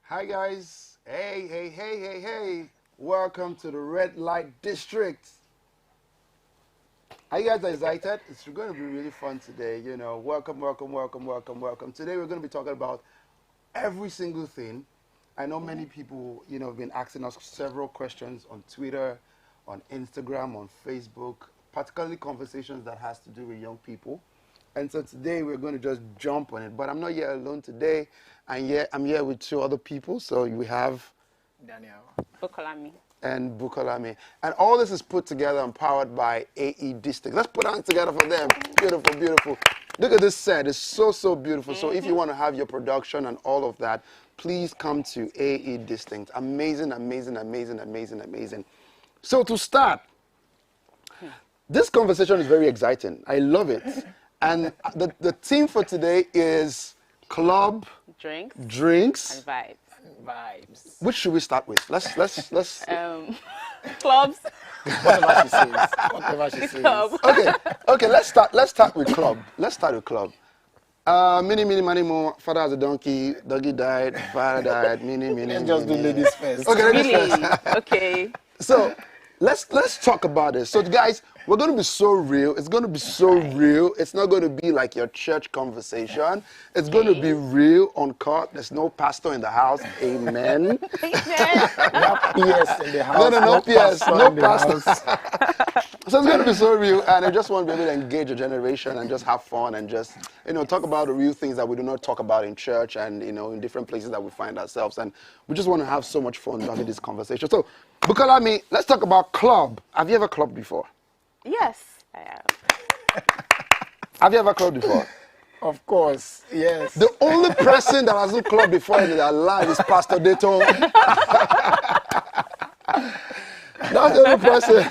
Hi guys. Hey. Welcome to the Red Light District. Are you guys excited? It's going to be really fun today. Welcome. Today we're going to be talking about every single thing. I know many people, have been asking us several questions on Twitter, on Instagram, on Facebook, particularly conversations that has to do with young people. And so today we're going to just jump on it. But I'm not here alone today. I'm here with two other people. So we have Daniel. Bukolami. And Bukolami. And all this is put together and powered by AE District. Let's put hands together for them. Beautiful. Look at this set. It's so beautiful. So if you want to have your production and all of that, please come to AE District. Amazing. So to start, this conversation is very exciting. I love it. And the theme for today is club, drinks, and Vibes. Which should we start with? Let's clubs. Whatever she says. Club. Okay, let's start with club. Mini, money, more. Father has a donkey. Doggy died. Father died. Mini. Let's just do ladies first. Okay, ladies Really? first. Okay. So let's talk about it. So guys, we're going to be so real. It's going to be so real. It's not going to be like your church conversation. It's going to be real, uncut. There's no pastor in the house. Amen. Amen. PS in the house. No PS. No in the pastor. house. So it's going to be so real, and I just want to be able to engage a generation and just have fun and just, talk about the real things that we do not talk about in church and, in different places that we find ourselves. And we just want to have so much fun having this conversation. So, Bukolami, let's talk about club. Have you ever clubbed before? Yes, I have. Have you ever clubbed before? Of course, yes. The only person that hasn't clubbed before in their life is Pastor Dayton. That's the only person.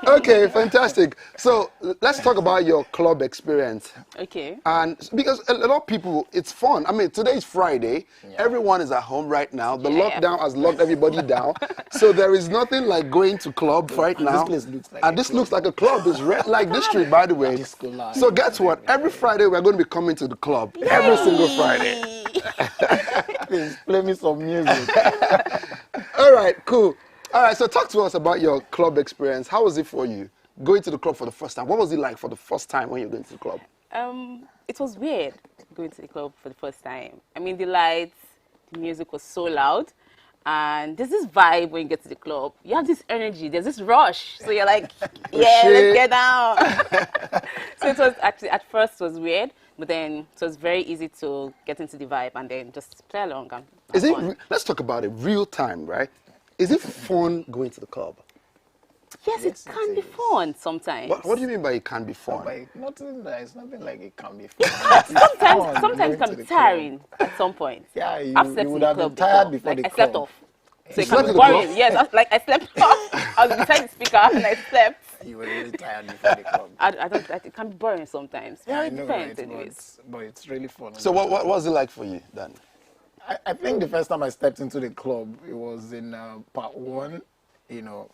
Okay, fantastic. So let's talk about your club experience. Okay. And because a lot of people, it's fun. I mean, today is Friday. Yeah. Everyone is at home right now. The lockdown has locked everybody down. So there is nothing like going to club right now. This place looks like and this looks like a club. It's Red Light District, by the way. So guess what? Every Friday we're going to be coming to the club. Yay! Every single Friday. Please play me some music. All right, cool. All right, so talk to us about your club experience. How was it for you going to the club for the first time? What was it like for the first time when you were going to the club? It was weird going to the club for the first time. I mean, the lights, the music was so loud, and there's this vibe when you get to the club. You have this energy, there's this rush. So you're like, yeah, let's get down. So it was actually, at first it was weird, but then it was very easy to get into the vibe and then just play along. And let's talk about it real time, right? Is it fun going to the club? Yes, it can be fun sometimes. What do you mean by it can be fun? It's nothing like it can be fun. Sometimes it can be tiring at some point. Yeah, I've slept you would in the have club been tired before. before the I slept club. off. So it slept can in be the club? boring. Yes, I slept off. I was beside the speaker and I slept. You were really tired before the club. It can be boring sometimes. Well, it depends, anyways. But it's really fun. So what was it like for you then? I think the first time I stepped into the club, it was in part one,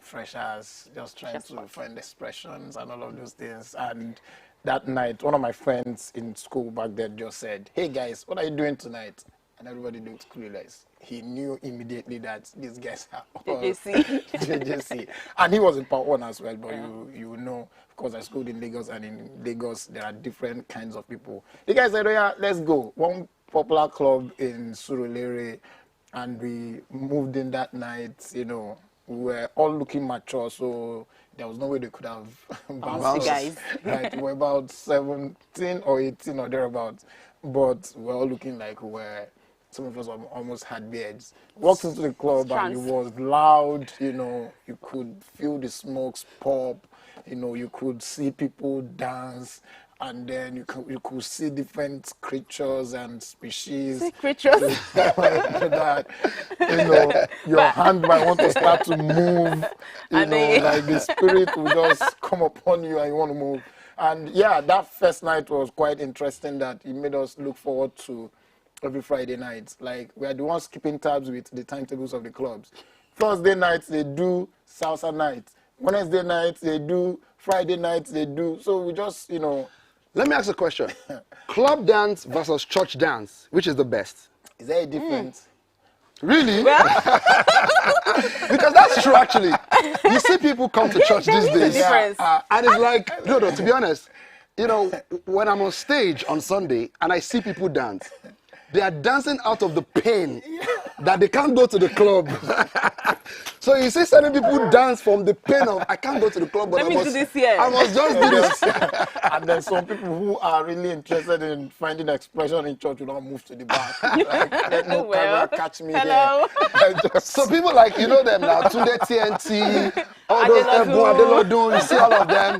freshers, just trying to find expressions and all of those things. And that night, one of my friends in school back then just said, "Hey guys, what are you doing tonight?" And everybody looked clueless. He knew immediately that these guys are all JJC. And he was in part one as well, but you know, of course, I schooled in Lagos, and in Lagos, there are different kinds of people. The guys said, "Oh yeah, let's go." One popular club in Surulere, and we moved in that night. We were all looking mature, so there was no way they could have bounced guys. Right, we were about 17 or 18 or thereabouts, but we were all looking like some of us almost had beards. Walked into the club and it was loud. You could feel the smokes pop. You could see people dance. And then you could see different creatures and species. Creatures? That, your hand might want to start to move. Like the spirit will just come upon you and you want to move. And yeah, that first night was quite interesting, that it made us look forward to every Friday night. Like, we are the ones keeping tabs with the timetables of the clubs. Thursday nights, they do salsa nights. Wednesday nights, they do. Friday nights, they do. So we just, Let me ask a question. Club dance versus church dance, which is the best? Is there a difference? Really? Because that's true, actually. You see people come to church there these is a days, difference. and it's like, no, to be honest, you know, when I'm on stage on Sunday and I see people dance, they are dancing out of the pain that they can't go to the club. So you see certain people dance from the pain of, I can't go to the club, but Let me do this here. I must just do this. And then some people who are really interested in finding expression in church will not move to the back. Like, let no Well, camera catch me hello. here. So people like, you know them now, Tunde TNT, all those Adelodun. Adelodun, you see all of them.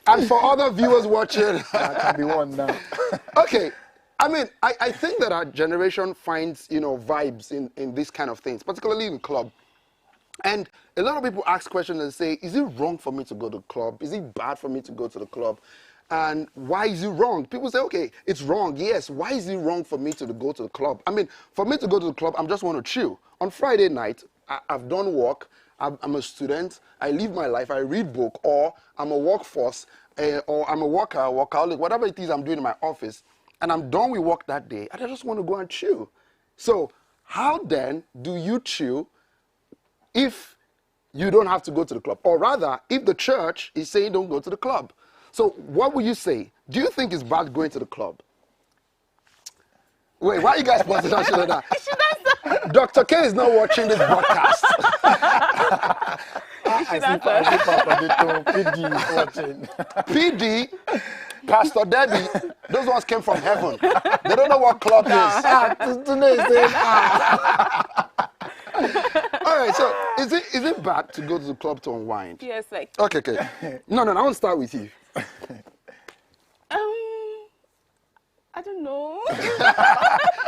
And for other viewers watching, That can be one now. okay, I mean, I think that our generation finds, you know, vibes in these kind of things, particularly in club. And a lot of people ask questions and say, is it wrong for me to go to the club? Is it bad for me to go to the club? And why is it wrong? People say, okay, it's wrong. Yes, why is it wrong for me to go to the club? I mean, for me to go to the club, I just want to chill. On Friday night, I've done work. I'm a student. I live my life. I read book, or I'm a workforce, or I'm a worker, workaholic, whatever it is I'm doing in my office. And I'm done with work that day, and I just want to go and chill. So how then do you chill if you don't have to go to the club? Or rather, if the church is saying don't go to the club. So what would you say? Do you think it's bad going to the club? Wait, why are you guys pointing at like that? Dr. K is not watching this broadcast. I see Papa PD is watching. PD, Pastor Debbie, those ones came from heaven. They don't know what club is. Today is saying, All right, so is it bad to go to the club to unwind? Yes, like Okay. No, I want to start with you. I don't know.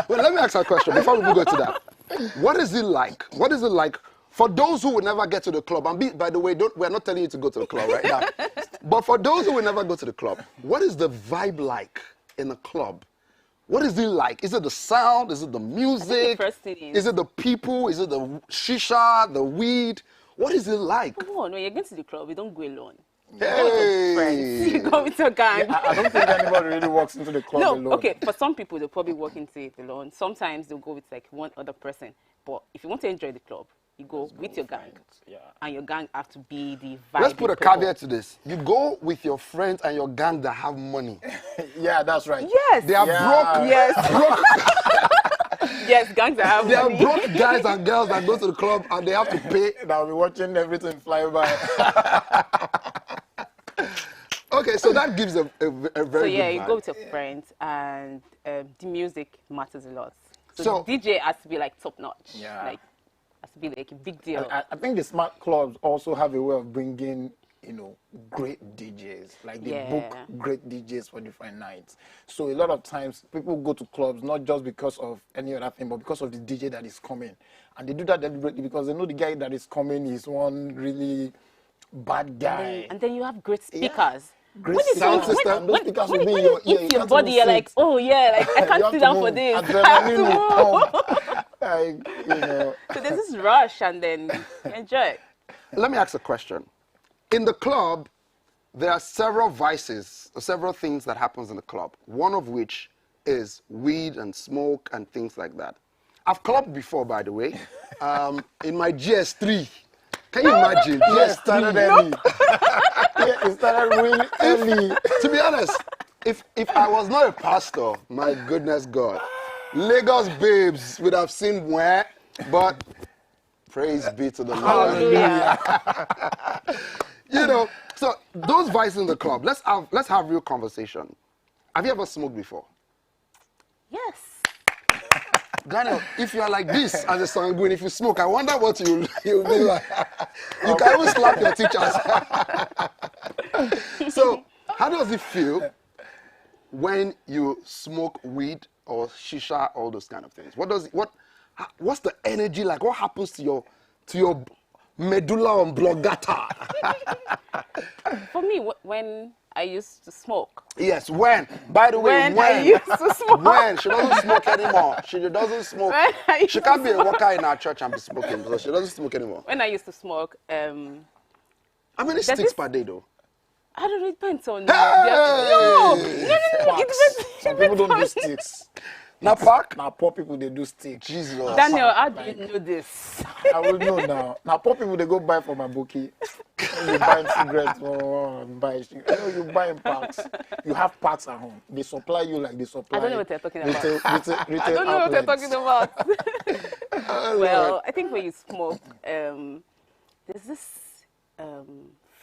Well, let me ask you a question before we go to that. What is it like? What is it like for those who will never get to the club? And by the way, we're not telling you to go to the club right now. But for those who will never go to the club, what is the vibe like in a club? What is it like? Is it the sound? Is it the music? first thing is- Is it the people? Is it the shisha, the weed? What is it like? Come on, when you get to the club, you don't go alone. Hey. Friends. You go with your gang. I don't think anybody really walks into the club No, alone. okay, for some people, they'll probably walk into it alone. Sometimes they'll go with like one other person. But if you want to enjoy the club, you go with your gang. Yeah. And your gang have to be the vibe. Let's put a caveat to this. You go with your friends and your gang that have money. Yeah, that's right. Yes. They are broke. Yes. Yes, gangs that have They are money. broke guys and girls that go to the club and they have to pay. I'll be watching everything fly by. Okay, so that gives a very So yeah, good you vibe. go with your friends, and the music matters a lot. So So- the DJ has to be like top notch. Yeah. Like has to be like a big deal. I think the smart clubs also have a way of bringing, you know, great DJs. Like they book Yeah. great DJs for different nights. So a lot of times people go to clubs not just because of any other thing, but because of the DJ that is coming. And they do that deliberately because they know the guy that is coming is one really bad guy. And then you have great speakers. Great When it's sound when- system. Those speakers when will be it in your ear, hits you your can't body, even you're sit. like, oh yeah, like I You can't have sit to down for move. this. I have to Adrenaline move. will pump. Like, you know. So there's this rush, and then you enjoy. Let me ask a question. In the club, there are several vices, several things that happens in the club. One of which is weed and smoke and things like that. I've clubbed before, by the way, in my GS3. Can you imagine? Yes, started early. Yeah, it started really early. To be honest, if I was not a pastor, my goodness God, Lagos babes would have seen where, but praise be to the Lord. Hallelujah. You know, so those vices in the club, let's have real conversation. Have you ever smoked before? Yes. Daniel, if you are like this as a sanguine, if you smoke, I wonder what you'll be like. You can even slap your teachers. So, how does it feel when you smoke weed or shisha, all those kind of things? What's the energy like? What happens to your medulla oblongata? For me, when I used to smoke. Yes, when. By the way, When I used to smoke. When. She doesn't smoke anymore. She doesn't smoke. When I used She can't be a worker in our church and be smoking, so she doesn't smoke anymore. When I used to smoke, How many There's sticks this- per day, though? I don't know, it depends on Hey! No, it Sparks. depends. Some people don't do sticks. Na park? Now poor people they do stick. Jesus. Daniel, how do you know this? I will know now. Now poor people they go buy for my bookie. You buy cigarettes or buy. You know you buy in packs. You have packs at home. They supply you like they supply. I don't know what they're talking about. Retail I don't know what they're talking about. Oh, Well, Lord. I think when you smoke, there's this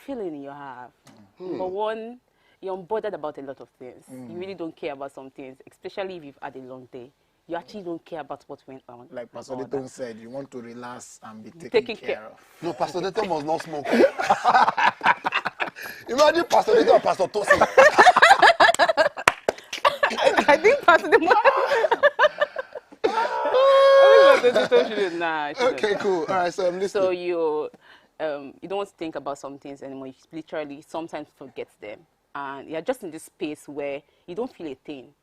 feeling you have. For one, you're unbothered about a lot of things. You really don't care about some things, especially if you've had a long day. You actually don't care about what went on. Like Pastor all Dayton that. said, you want to relax and be taken Taken care care. of. No, Pastor Dayton must not smoke. Imagine Pastor Dayton and Pastor Tosin. I think Pastor the I think Pastor Dayton shouldn't. Nah, shouldn't. Okay, cool. All right, so I'm listening. So you don't want to think about some things anymore. You literally sometimes forget them, and you're just in this space where you don't feel a thing,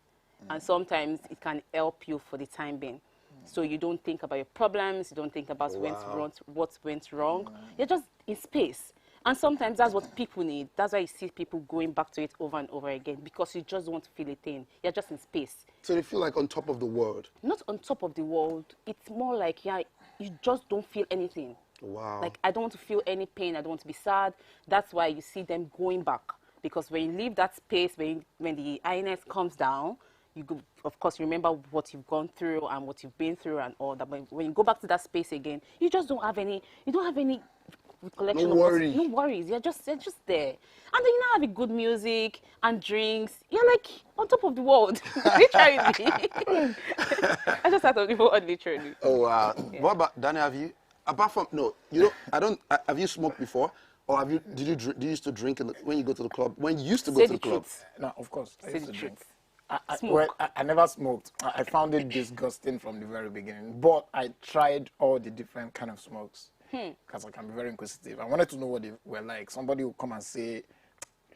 and sometimes it can help you for the time being. So you don't think about your problems. You don't think about what went wrong. You're just in space, and sometimes that's what people need. That's why you see people going back to it over and over again, because you just don't feel a thing. You're just in space. So they feel like on top of the world. Not on top of the world. It's more like, yeah, you just don't feel anything. Wow. Like, I don't want to feel any pain. I don't want to be sad. That's why you see them going back. Because when you leave that space, when the INS comes down, you go, of course, you remember what you've gone through and what you've been through and all that. But when you go back to that space again, you just don't have any, recollection No of worry. no worries. You're just there. And then you now have a good music and drinks. You're like on top of the world, literally. I just out of the world, literally. Oh, wow. What about, Daniel, have you, apart from, no, you don't, have you smoked before? Or do you used to drink when you go to the club? When you used to go Say to the the club? truth. No, of course. I Say used the to drink. truth. Well, I never smoked. I found it disgusting from the very beginning. But I tried all the different kind of smokes because I can be very inquisitive. I wanted to know what they were like. Somebody will come and say,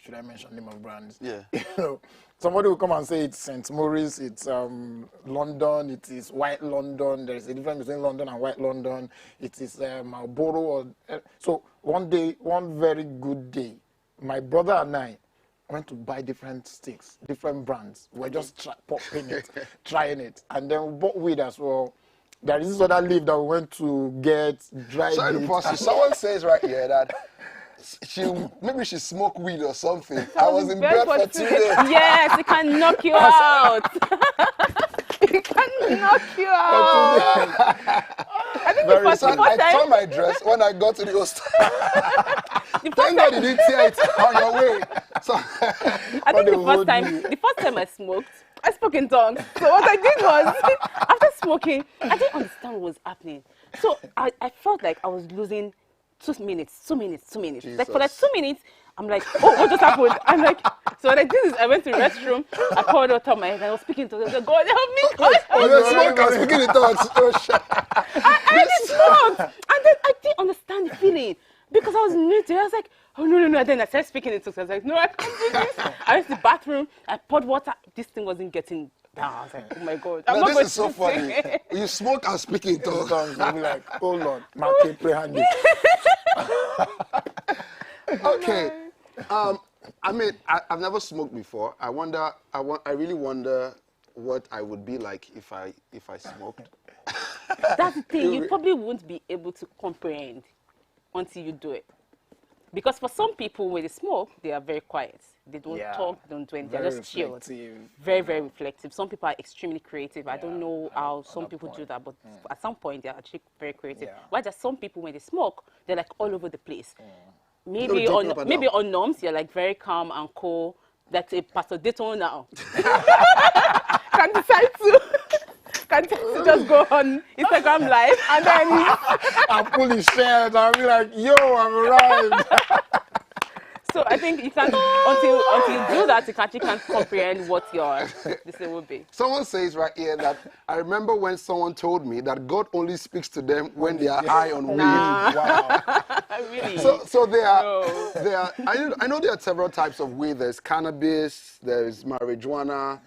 should I mention name of brands? Yeah. You know, somebody will come and say it's St. Maurice, it's London, it is White London. There is a difference between London and White London. It is Marlboro. So one day, one very good day, my brother and I went to buy different sticks, different brands. We're just popping it, trying it. And then we bought weed as well. There is this other leaf that we went to get, dried Sorry to it. pause you. Someone says right here that maybe she smoked weed or something. I was in bed for 2 days. Yes, it can knock you out. It can knock you out. I think Very the first So I time, tore my dress when I got to the hostel. the Thank first God time, you didn't tear it on your way. So, I think they the hold first time I smoked, I spoke in tongues. So what I did was, after smoking, I didn't understand what was happening. So I felt like I was losing 2 minutes. Like for like 2 minutes, I'm like, oh, what just happened? I'm like, so what I did is I went to the restroom, I poured out on my head, and I was speaking to them. I said, God help me, God help you me. were smoking, speaking in tongues. Oh, shit. I already smoked. And then I didn't understand the feeling. Because I was new to it. I was like, oh, no. And then I started speaking in tongues. I was like, no, I can't do this. I went to the bathroom. I poured water. This thing wasn't getting down. I was like, oh, my God. I'm Now, not this going is so to funny. sing. You smoke and speak in tongues. You'll be like, oh Lord, my cape handy. Okay. I mean, I've never smoked before. I really wonder what I would be like if I smoked. That's the thing. You probably won't be able to comprehend until you do it. Because for some people, when they smoke, they are very quiet. They don't talk, they don't do anything. They're just chilled. Very, very reflective. Some people are extremely creative. I don't know how some people do that, but at some point, they're actually very creative. While there's some people, when they smoke, they're like all over the place. Maybe on norms, you're like very calm and cool. That's a Pastor Dayton now. Can decide to just go on Instagram Live and then I'll pull his shirt and I'll be like, yo, I've arrived. so I think you can't until you do that, you actually can't comprehend what your this thing will be. Someone says right here that I remember when someone told me that God only speaks to them when they are high on weed. Wow. Really? So they are. I know there are several types of weed. There's cannabis. There's marijuana.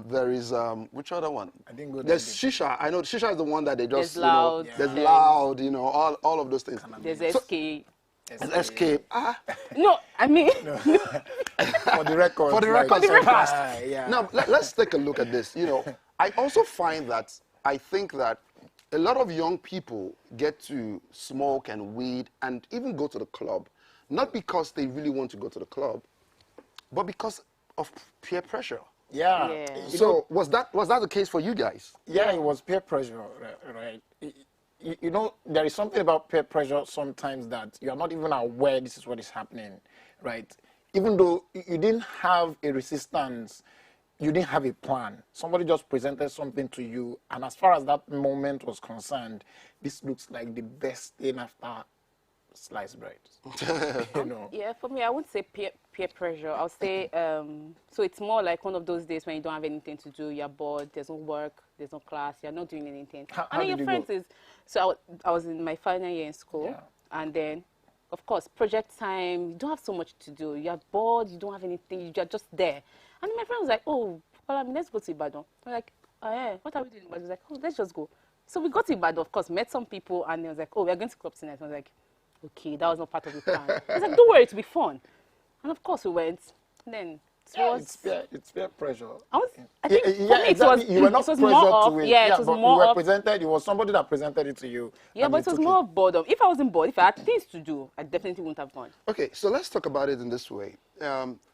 There is which other one? I didn't go There's there. shisha. I know shisha is the one that they just There's loud. there's There's- loud. All of those things. There's So- SK. Escape. No, I mean For the record. For the record, like, so fast. yeah. Now let's take a look at this. I also find that I think that a lot of young people get to smoke and weed and even go to the club, not because they really want to go to the club, but because of peer pressure. Yeah. Yeah. So was that the case for you guys? Yeah, it was peer pressure, right? You know, there is something about peer pressure sometimes that you are not even aware this is what is happening, right? Even though you didn't have a resistance, you didn't have a plan. Somebody just presented something to you, and as far as that moment was concerned, this looks like the best thing after sliced bread. You know? Yeah, for me, I wouldn't say peer pressure. I'll say, so it's more like one of those days when you don't have anything to do, you're bored, there's no work, there's no class, you're not doing anything. How and then did your you friends go? is, so I was in my final year in school, Yeah. and then, of course, project time, you don't have so much to do. You're bored, you don't have anything, you're just there. And my friend was like, oh, well, let's go to Ibadan. I'm like, oh, yeah, what are we doing in Ibadan? He was like, oh, let's just go. So we got to Ibadan, of course, met some people, and he was like, oh, we're going to club tonight. I was like, okay, that was not part of the plan. He's like, don't worry, it'll be fun. And of course we went. And then it was... It's peer pressure. I think for me it exactly. was, You were not it was pressured more of, to it. yeah, it was but more you were of, presented. It was somebody that presented it to you. yeah, and but you it was took more of boredom. If I wasn't bored, if I had things to do, I definitely wouldn't have gone. Okay, so let's talk about it in this way.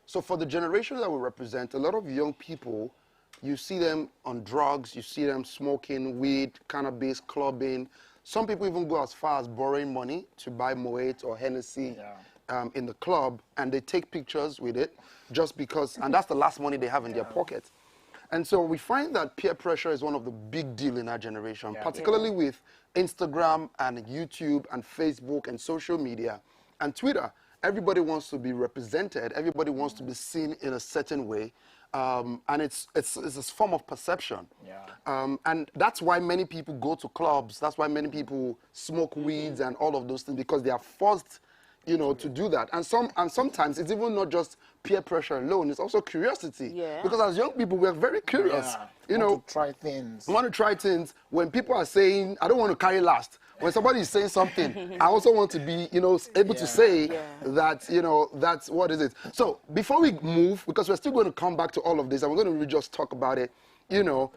So for the generation that we represent, a lot of young people, you see them on drugs, you see them smoking weed, cannabis, clubbing. Some people even go as far as borrowing money to buy Moet or Hennessy in the club, and they take pictures with it just because, and that's the last money they have in their pocket. And so we find that peer pressure is one of the big deal in our generation, particularly with Instagram and YouTube and Facebook and social media and Twitter. Everybody wants to be represented. Everybody wants to be seen in a certain way. And it's a form of perception. And that's why many people go to clubs. That's why many people smoke weeds and all of those things, because they are forced, you know, to do that. And sometimes it's even not just peer pressure alone. It's also curiosity. Yeah. Because as young people, we're very curious. You know, want to try things. I want to try things. When people are saying, I don't want to carry last. When somebody is saying something, I also want to be, you know, able to say that, you know, that's what is it. So before we move, because we're still going to come back to all of this, and we're going to really just talk about it, you know,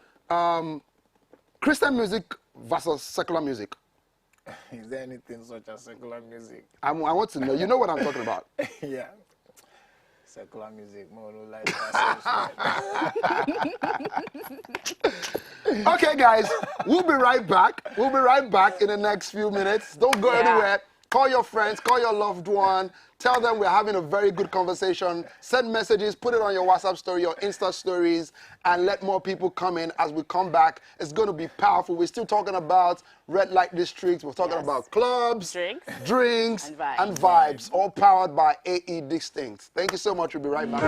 Christian music versus secular music. Is there anything such as secular music? I want to know. You know what I'm talking about. Yeah. Secular music, more like that. Okay, guys, we'll be right back. We'll be right back in the next few minutes. Don't go anywhere. Call your friends, call your loved one. Tell them we're having a very good conversation. Send messages, put it on your WhatsApp story, your Insta stories, and let more people come in as we come back. It's going to be powerful. We're still talking about red light districts. We're talking about clubs, drinks, and vibes, all powered by AE Distinct. Thank you so much. We'll be right back.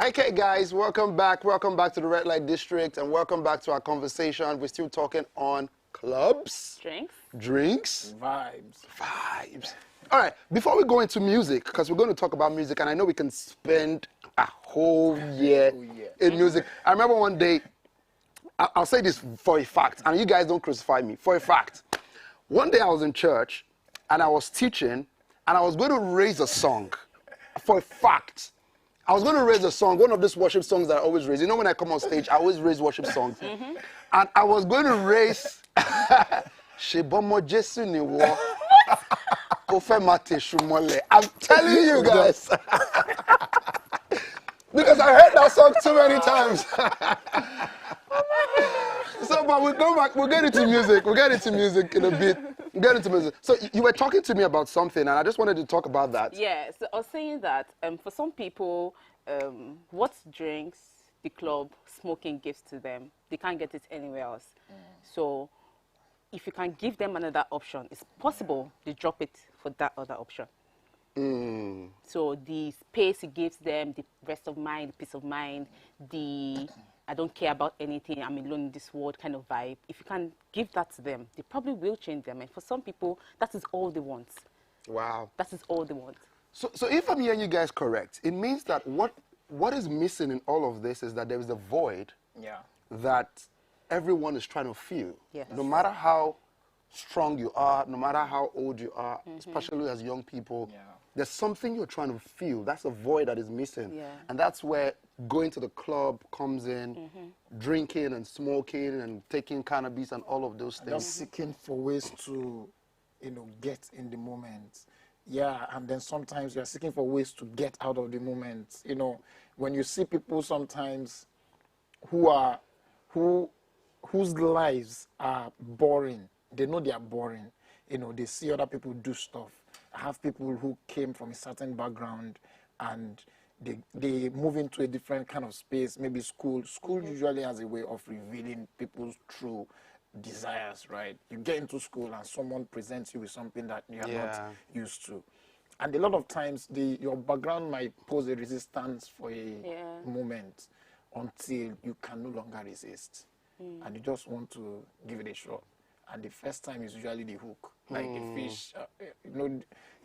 Okay, guys, welcome back. Welcome back to the Red Light District, and welcome back to our conversation. We're still talking on clubs, drinks, vibes. All right, before we go into music, because we're going to talk about music, and I know we can spend a whole year in music. I remember one day, I'll say this for a fact, and you guys don't crucify me. For a fact, one day I was in church, and I was teaching, and I was going to raise a song. For a fact, I was going to raise a song, one of these worship songs that I always raise. You know, when I come on stage, I always raise worship songs. And I was going to raise Shebomo Jesu ni wo. I'm telling you guys. Because I heard that song too many times. So, but we'll go back. We'll get into music. We'll get into music in a bit. We'll get into music. So, you were talking to me about something, and I just wanted to talk about that. Yeah, so I was saying that for some people, what drinks the club smoking gives to them, they can't get it anywhere else. So, if you can give them another option, it's possible they drop it for that other option. So the space it gives them, the rest of mind, the peace of mind, the I don't care about anything, I'm alone in this world kind of vibe. If you can give that to them, they probably will change them. And for some people, that is all they want. Wow. That is all they want. So if I'm hearing you guys correct, it means that what is missing in all of this is that there is a void that everyone is trying to feel. Yes. No matter how strong you are, no matter how old you are, especially as young people, there's something you're trying to feel. That's a void that is missing. Yeah. And that's where going to the club comes in, drinking and smoking and taking cannabis and all of those things. Just seeking for ways to, get in the moment. Yeah, and then sometimes you're seeking for ways to get out of the moment. When you see people sometimes whose lives are boring, they know they are boring. They see other people do stuff. I have people who came from a certain background and they move into a different kind of space, maybe school. School usually has a way of revealing people's true desires, right? You get into school and someone presents you with something that you are not used to. And a lot of times, your background might pose a resistance for a moment until you can no longer resist. And you just want to give it a shot. And the first time is usually the hook, like a fish,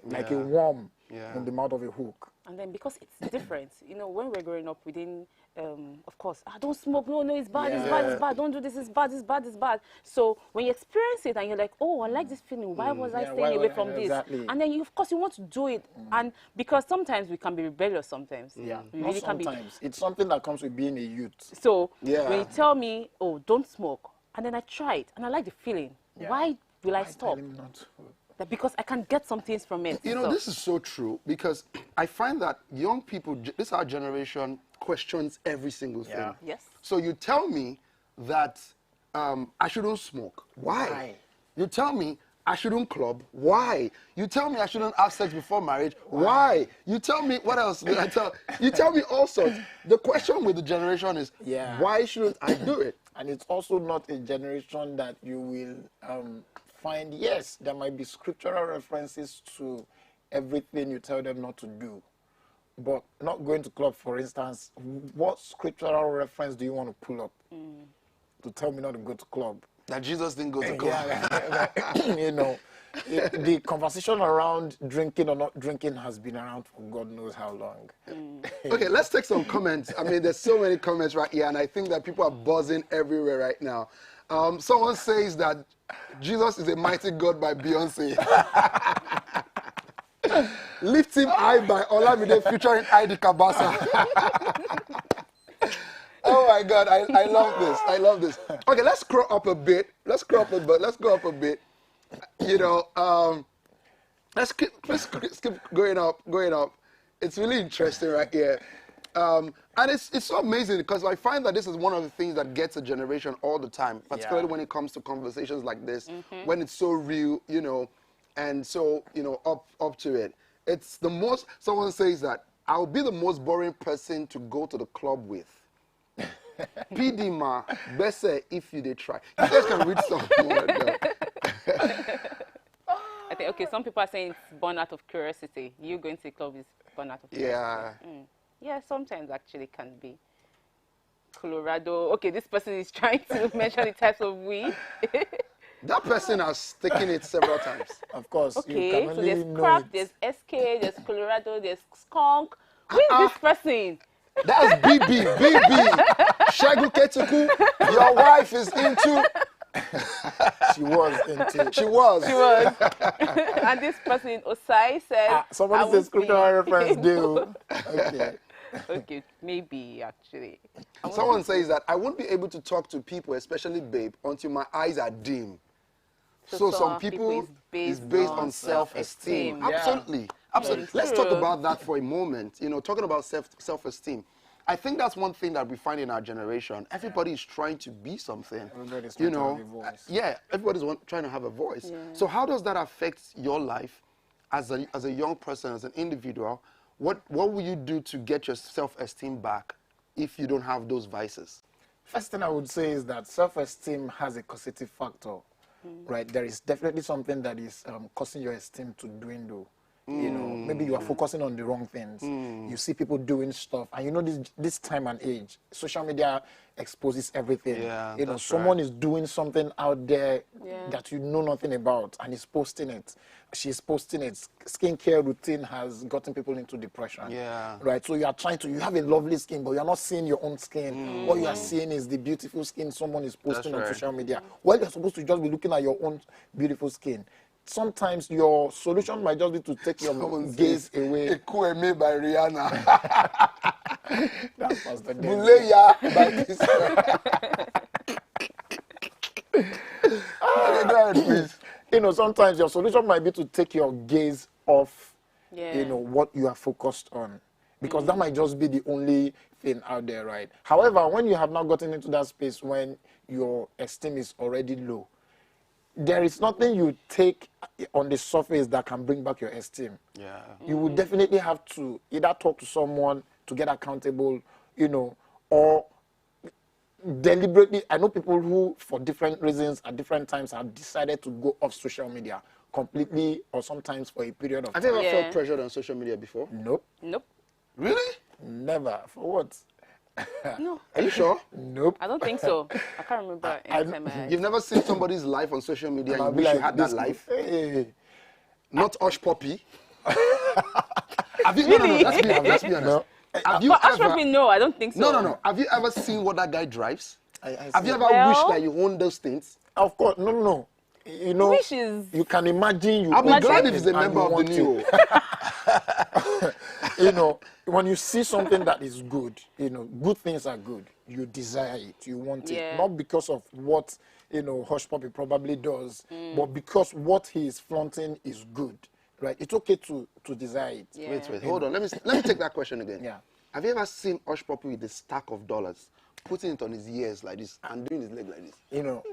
like a worm in the mouth of a hook. And then because it's different, when we're growing up, we didn't, of course, don't smoke, no, it's bad, it's bad, don't do this, it's bad, it's bad, it's bad. So when you experience it and you're like, oh, I like this feeling, why was I staying away from this? Exactly. And then, of course, you want to do it. And because sometimes we can be rebellious sometimes. Yeah, we not really sometimes. It's something that comes with being a youth. So when you tell me, oh, don't smoke, and then I try it, and I like the feeling, why will I stop? Because I can get some things from it. This is so true because I find that young people, this our generation, questions every single thing. Yes. So you tell me that I shouldn't smoke. Why? You tell me I shouldn't club. Why? You tell me I shouldn't have sex before marriage. Why? You tell me, what else did I tell? You tell me all sorts. The question with the generation is, why shouldn't I do it? And it's also not a generation that you will find, yes, there might be scriptural references to everything you tell them not to do. But not going to club, for instance, what scriptural reference do you want to pull up to tell me not to go to club? That Jesus didn't go to club. The conversation around drinking or not drinking has been around for God knows how long. Okay, let's take some comments. I mean, there's so many comments right here, and I think that people are buzzing everywhere right now. Someone says that Jesus is a Mighty God by Beyonce. Lift Him High by Olamide featuring Heidi Kabasa. Oh my God, I love this. I love this. Okay, let's scroll up a bit. Let's go up a bit. Let's keep going up. It's really interesting right here. And it's so amazing because I find that this is one of the things that gets a generation all the time, particularly when it comes to conversations like this, when it's so real, and so, up to it. It's the most, someone says that, I'll be the most boring person to go to the club with. PD ma, better if you did try. You guys can read some more. I think, okay, some people are saying it's born out of curiosity. You going to the club is born out of curiosity. Yeah, sometimes actually can be. Colorado. Okay, this person is trying to mention the types of weed. That person has taken it several times. Of course. Okay, so there's crack, there's SK, there's Colorado, there's skunk. Who is this person? That's BB. Shegu Ketuku, your wife is into. She was into. She was. And this person, Osai, said, Somebody says scriptural reference deal. Okay. Okay, maybe actually. Someone says that I won't be able to talk to people, especially babe, until my eyes are dim. So some people is based on self-esteem. Yeah. Absolutely. Absolutely. Let's talk about that for a moment. You know, talking about self-esteem. I think that's one thing that we find in our generation. Everybody is trying to be something. Everybody's trying to have a voice. Yeah, everybody's trying to have a voice. Yeah. So how does that affect your life as a young person, as an individual? What will you do to get your self-esteem back if you don't have those vices? First thing I would say is that self-esteem has a causative factor, right? There is definitely something that is causing your esteem to dwindle. You know, maybe you are focusing on the wrong things. You see people doing stuff, and you know this time and age, social media exposes everything. Yeah, you know, that's someone right. is doing something out there Yeah. that you know nothing about, and is posting it. She's posting it. Skincare routine has gotten people into depression. Yeah. Right. So you have a lovely skin, but you're not seeing your own skin. What you are seeing is the beautiful skin someone is posting on right. social media. Well, you're supposed to just be looking at your own beautiful skin. Sometimes your solution might just be to take your gaze away. Ekueme by Rihanna. That's Pastor David. Buleya by this. Okay, go ahead, please. You know, sometimes your solution might be to take your gaze off, Yeah. you know, what you are focused on. Because that might just be the only thing out there, right? However, when you have now gotten into that space when your esteem is already low, there is nothing you take on the surface that can bring back your esteem. Yeah. You would definitely have to either talk to someone to get accountable, you know, or deliberately. I know people who, for different reasons at different times, have decided to go off social media completely, or sometimes for a period of Have you time. ever Yeah. felt pressured on social media before? Nope, Nope. Really? never. For what? No, Are you sure? Nope. I don't think so. I can't remember any time I... You've never seen somebody's life on social media and I'll you be wish you like, had that this- life? Hey. Not Hush Puppy. Have you, no, Really? let's be honest. No. Have you But ever, actually, no, I don't think so. no. Have you ever seen what that guy drives? I Have you see. ever Well- wished that you owned those things? Of course, no. You know, Wish is... you can imagine you. I'll be own glad something if he's a and member you of the want new. You know, when you see something that is good, you know, good things are good. You desire it, you want Yeah. it, not because of what, you know, Hush Puppy probably does, but because what he is flaunting is good, right? It's okay to desire it. Yeah. Wait, hold on. Let me take that question again. Yeah. Have you ever seen Hush Puppy with a stack of dollars, putting it on his ears like this and doing his leg like this? You know,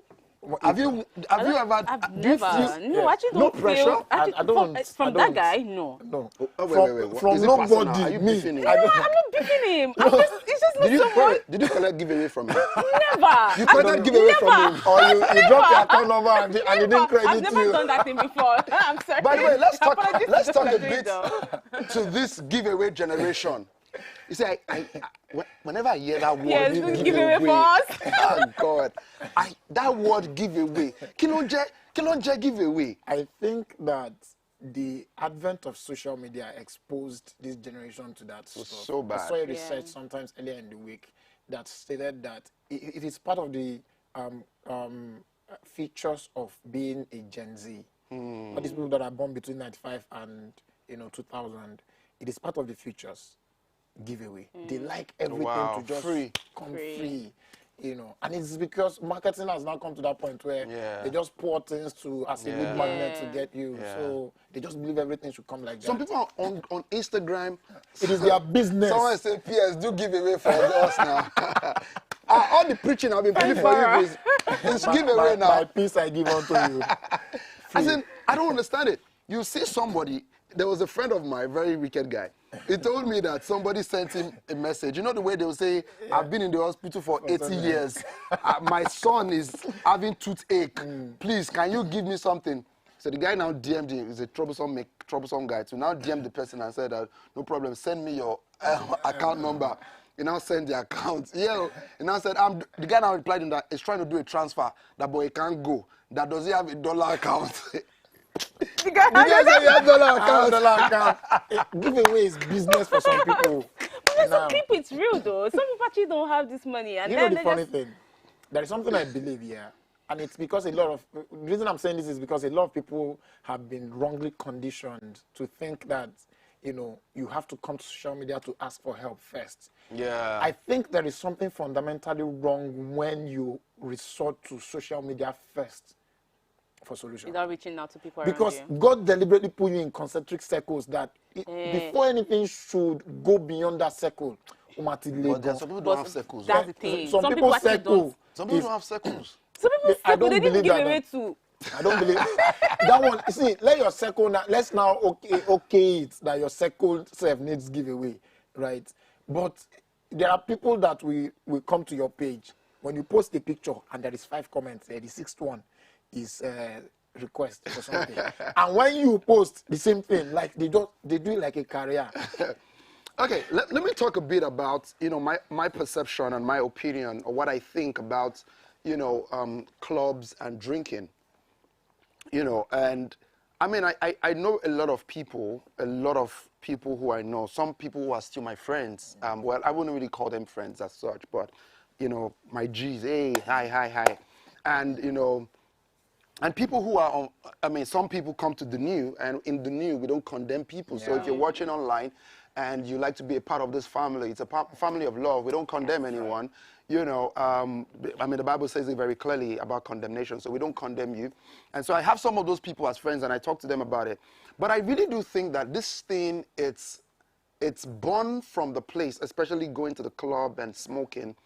Have you ever? I've do you never... feel- No, I actually No don't pressure? feel... Actually, I don't- from I that don't. guy, no. no. Oh, wait. From Is it personal? nobody, Are you me. beefing him? I don't. I'm not beefing him. It's just not Did someone... did you collect giveaway from him? Never. You collected giveaway from him. Or you drop your account number and he didn't I've credit never you. done that thing before. I'm sorry. By the way, let's talk. Apologies to Let's those talk that a are doing bit though. to this giveaway generation. You see, whenever I hear that word, Yes, give away for us. Oh God, that word giveaway. Kí ló ń jẹ́ giveaway. I think that the advent of social media exposed this generation to that stuff. so bad. I saw a Yeah. research sometimes earlier in the week that stated that it is part of the features of being a Gen Z. All these people that are born between 95 and 2000, it is part of the features. Giveaway. They like everything Wow, to just free. come Free. free. And it's because marketing has now come to that point where they just pour things to as a lead magnet to get you. Yeah. So they just believe everything should come like that. Some people are on Instagram. It is their business. Someone say, "PS, do giveaway for us now." All the preaching I've been preaching for you is giveaway now. My peace I give unto you. As in, I don't understand it. You see somebody, there was a friend of mine, a very wicked guy. He told me that somebody sent him a message. You know the way they will say, I've been in the hospital for 80 years. My son is having toothache. Please, can you give me something? So the guy now DM'd him. He's a troublesome guy. So now DM the person and said, no problem, send me your account number. He now sent the account. Yeah. He now said, the guy now replied him that he's trying to do a transfer. That boy can't go. That does he have a dollar account? The guy You guys say you have dollar $1 account. account. Giveaway is business for some people. then some Now- people, it's real though. Some people actually don't have this money, and You then know the they funny just thing? There is something I believe here, and it's because the reason I'm saying this is because a lot of people have been wrongly conditioned to think that, you have to come to social media to ask for help first. Yeah. I think there is something fundamentally wrong when you resort to social media first for solution. without reaching out to people Because around you. God deliberately put you in concentric circles that before anything should go beyond that circle, But there are some people don't have circles. That's Right? the thing. Some people actually circle. don't. Some people if- don't have circles. Some people I circle, don't they didn't believe give that, away to. I don't believe that one. See, let your circle now. Let's now okay it that your circle self needs giveaway, right? But there are people that will come to your page when you post a picture and there is 5 comments. The 6th one is request for something, and when you post the same thing, like they do it like a career. Okay, let me talk a bit about, my perception and my opinion, or what I think about, clubs and drinking. And I mean, I know a lot of people who I know, some people who are still my friends. Well, I wouldn't really call them friends as such, but, my G's, hey, hi. And, and people who are some people come to the new, and in the new, we don't condemn people. So if you're watching online and you like to be a part of this family, it's a family of love. We don't condemn anyone. The Bible says it very clearly about condemnation, so we don't condemn you. And so I have some of those people as friends, and I talk to them about it. But I really do think that this thing, it's born from the place, especially going to the club and smoking,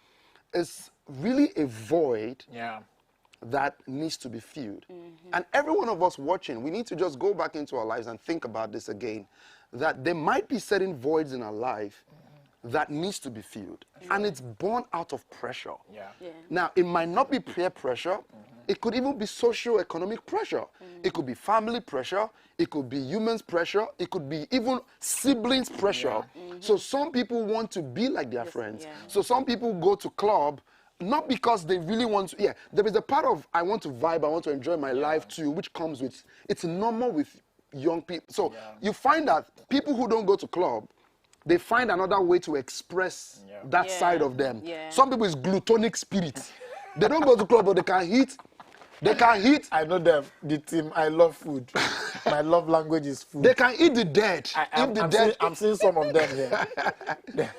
is really a void that needs to be filled. And every one of us watching, we need to just go back into our lives and think about this again, that there might be certain voids in our life that needs to be filled. And it's born out of pressure. Now, it might not be peer pressure. It could even be socio-economic pressure. It could be family pressure. It could be humans pressure. It could be even siblings pressure. So some people want to be like their friends. So some people go to club not because they really want to. There is a part of I want to vibe, I want to enjoy my life too, which comes with, it's normal with young people. So you find that people who don't go to club, they find another way to express that side of them. Some people is glutonic spirit. They don't go to club, but they can hit. They can hit. I know them. The team. I love food. My love language is food. They can eat the dead. I'm seeing some of them here.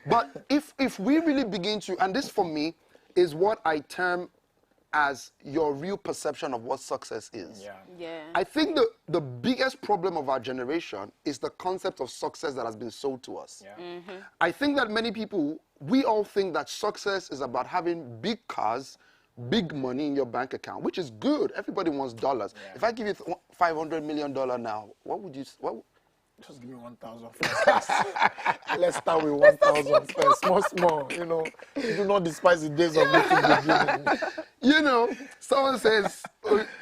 But if we really begin to, and this for me is what I term as your real perception of what success is. I think the biggest problem of our generation is the concept of success that has been sold to us. I think that many people, we all think that success is about having big cars, big money in your bank account, which is good. Everybody wants dollars. If I give you $500 million now, Just give me 1,000 first. Let's start with 1,000 first. Small, Do not despise the days of little beginning. Someone says,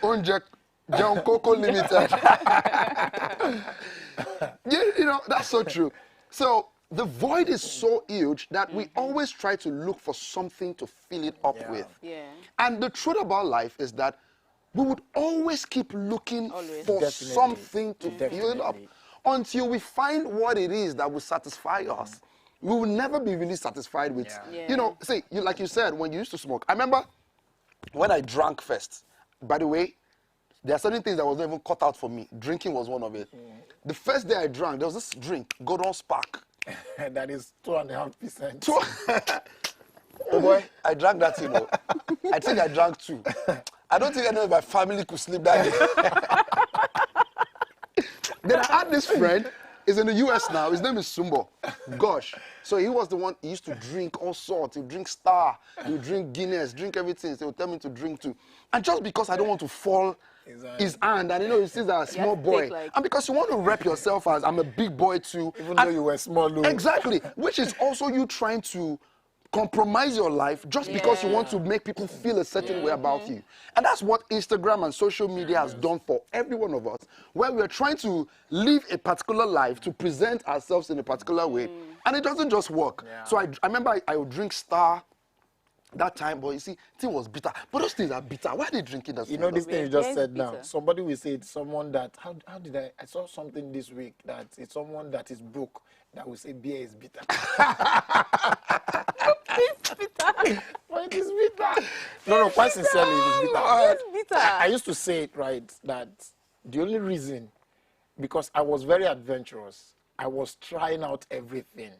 Onjek John Coco Limited. That's so true. So the void is so huge that we always try to look for something to fill it up with. And the truth about life is that we would always keep looking for something to fill it up, until we find what it is that will satisfy us. We will never be really satisfied with, like you said, when you used to smoke. I remember when I drank first. By the way, there are certain things that was not even cut out for me. Drinking was one of it. The first day I drank, there was this drink, Gordon Spark. That is 2.5%. Oh boy, I drank that, I think I drank 2. I don't think any of my family could sleep that day. Then I had this friend, he's in the US now, his name is Sumbo. Gosh. So he was the one, he used to drink all sorts. He would drink Star, he would drink Guinness, drink everything. So he would tell me to drink too. And just because I don't want to fall his hand, and he sees that a small boy. And because you want to rep yourself as, I'm a big boy too. Even though you were small, Lou. Exactly. Which is also you trying to compromise your life just because you want to make people feel a certain way about you. And that's what Instagram and social media has done for every one of us, where we're trying to live a particular life, to present ourselves in a particular way, and it doesn't just work. So I remember I would drink Star, that time, but you see, thing was bitter. But those things are bitter. Why are they drinking that? You know this thing you Yeah, just it's said now. bitter. Somebody will say it's someone that how did I saw something this week that it's someone that is broke that will say beer is bitter. It's bitter. Well, it is bitter. No, quite sincerely, it is bitter. It's bitter. I used to say it right that the only reason, because I was very adventurous, I was trying out everything.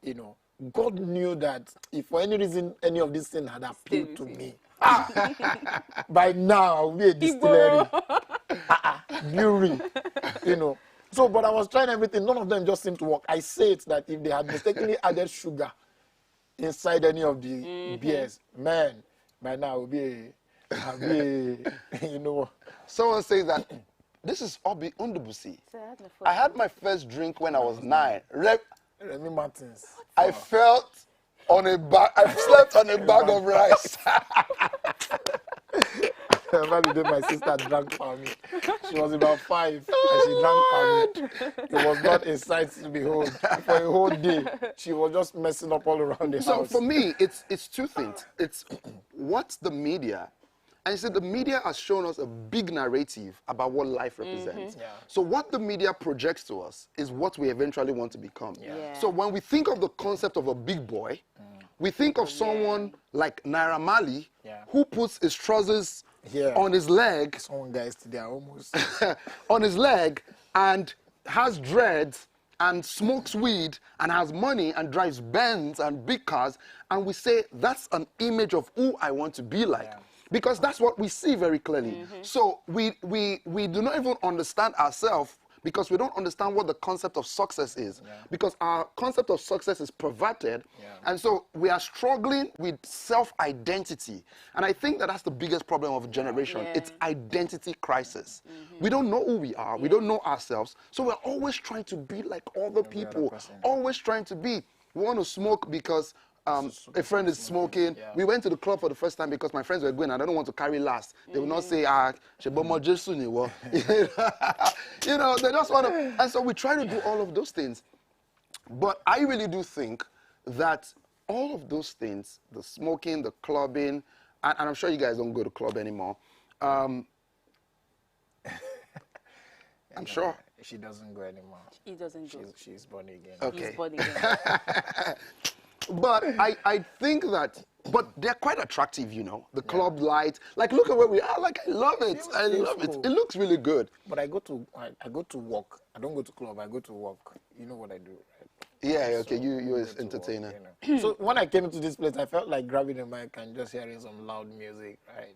You know, God knew that if for any reason any of these things had appealed to me, by now I'll be a distillery, brewery, you know. So, but I was trying everything. None of them just seemed to work. I say it that if they had mistakenly added sugar inside any of the beers, man, by now I'll be you know. Someone says that this is Obi Undubusi. So I had my I had my first drink when I was 9. Remy Martins. I felt on a bag. I slept on a bag of rice. Every day my sister drank for me. She was about 5 and she drank for me. It was not a sight to behold. For a whole day, she was just messing up all around the So house. for me, it's two things. It's what's the media, and you see the media has shown us a big narrative about what life represents. Yeah. So what the media projects to us is what we eventually want to become. Yeah. So when we think of the concept of a big boy, we think of someone like Naira Marley, Yeah. who puts his trousers Yeah. on his leg, Some guys today are almost. on his leg, and has dreads and smokes weed and has money and drives Benz and big cars, and we say that's an image of who I want to be like. Yeah. Because that's what we see very clearly. So we do not even understand ourselves because we don't understand what the concept of success is. Because our concept of success is perverted. And so we are struggling with self-identity. And I think that that's the biggest problem of a generation. Yeah. It's identity crisis. We don't know who we are. We don't know ourselves. So we're always trying to be like other people. person. Always trying to be. We want to smoke because a friend is smoking. Yeah. We went to the club for the first time because my friends were going and I don't want to carry last. They will not say, Shebomo Jesu ni wo." You know, they just want to. And so we try to do all of those things. But I really do think that all of those things, the smoking, the clubbing, and I'm sure you guys don't go to club anymore. I'm sure. She doesn't go anymore. He doesn't go. She's born again. Okay. He's born again. But I think that, but they're quite attractive, you know. The club light, like look at where we are. Like I love it. I Feels love it. cool. It looks really good. But I go to work. I don't go to club. I go to work. You know what I do, right? Yeah. Okay. So, You're I go an to work, entertainer. you know. So when I came into this place, I felt like grabbing a mic and just hearing some loud music, right?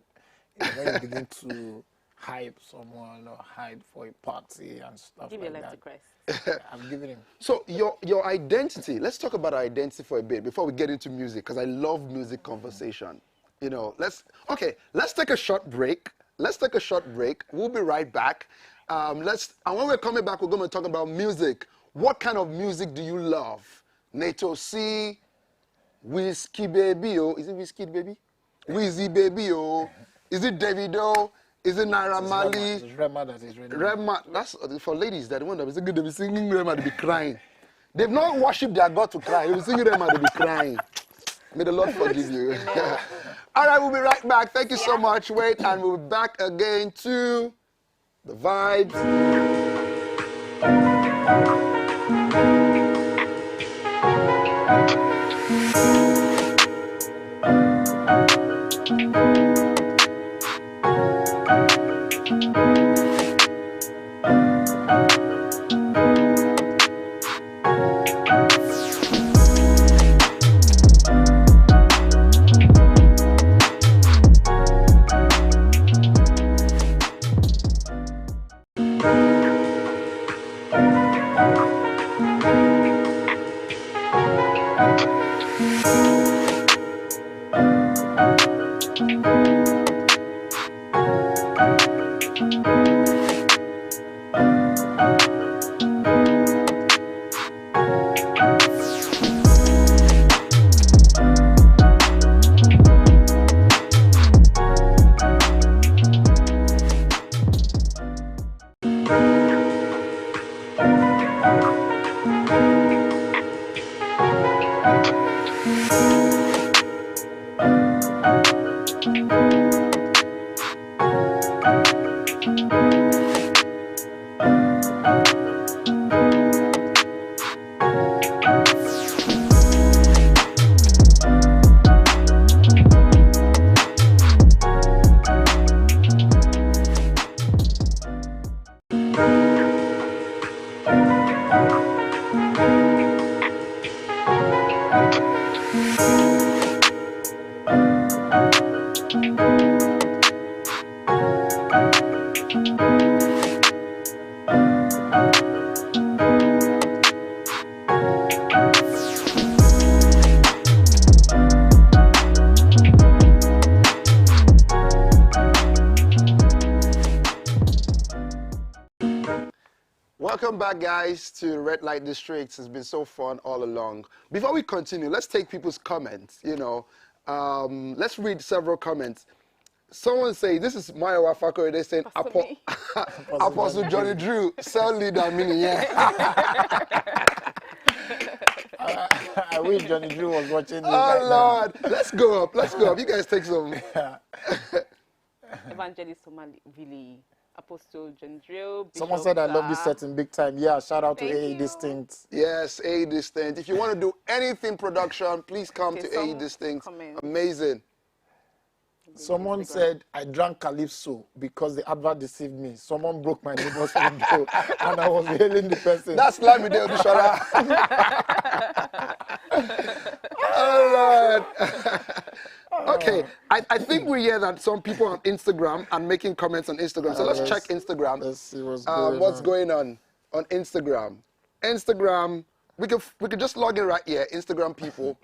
And when you begin to hype someone or hype for a party and stuff Give your like life to that. Christ. I've given him. So your identity. Let's talk about our identity for a bit before we get into music, because I love music conversation. You know, let's take a short break. We'll be right back. And when we're coming back, we're going to talk about music. What kind of music do you love? Nato C, Whiskey Baby, oh, is it Whiskey Baby? Wheezy Baby, oh, is it Davido? Is it Naira Marley? It's Rema that is ready. Rema, that's for ladies that want to be singing, they be singing Rema, they be crying. They've not worshipped their God to cry. They be singing Rema, they be crying. May the Lord forgive you. All right, we'll be right back. Thank you so much. Wait, and we'll be back again to the vibes. Welcome back, guys, to Red Light Districts. It's been so fun all along. Before we continue, let's take people's comments. Let's read several comments. Someone say, this is Maya Wafako. They're saying, Apostle Johnny Drew, cell leader, meaning, I wish Johnny Drew was watching this. Oh, Lord. Let's go up. You guys take some. Evangelist Somali, really. Apostle John Drew. Someone said, I love this setting big time. Yeah, shout out to AE you. Distinct. Yes, AE Distinct. If you want to do anything production, please come to AE Distinct. Amazing. Someone said, I drank Calypso because the advert deceived me. Someone broke my neighbor's window and I was hailing the person. That's Lamide Odushola. All right. Okay, I think we hear that some people on Instagram are making comments on Instagram. So let's check Instagram. Let's see what's going on Instagram. Instagram, we could just log in right here, Instagram people.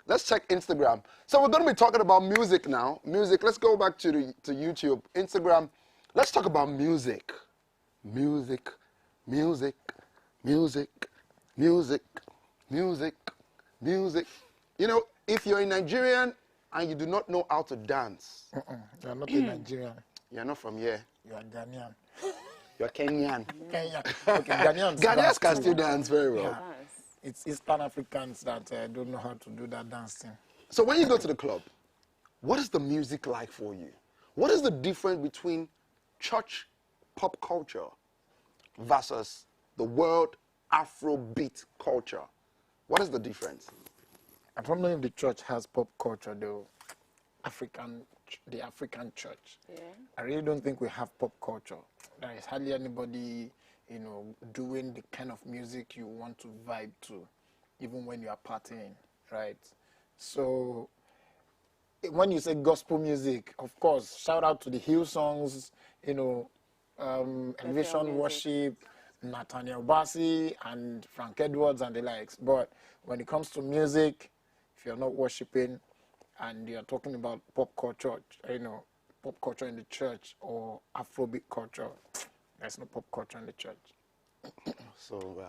Let's check Instagram. So we're going to be talking about music now. Music, let's go back to YouTube. Instagram, let's talk about music. Music. You know, if you're a Nigerian and you do not know how to dance. You're not a Nigerian. You're not from here. You're Ghanaian. You're Kenyan. Kenyan. Okay, Ghanaians can still dance very well. Yeah. It's Eastern Africans that don't know how to do that dancing. So when you go to the club, what is the music like for you? What is the difference between church pop culture versus the world Afrobeat culture? What is the difference? I don't know if the church has pop culture, though. The African church. Yeah. I really don't think we have pop culture. There is hardly anybody, doing the kind of music you want to vibe to, even when you are partying, right? So when you say gospel music, of course, shout out to the Hillsongs, Elevation Worship, Nathaniel Bassey, and Frank Edwards and the likes. But when it comes to music, if you're not worshiping and you're talking about pop culture, pop culture in the church or Afrobeat culture, there's no pop culture in the church. So,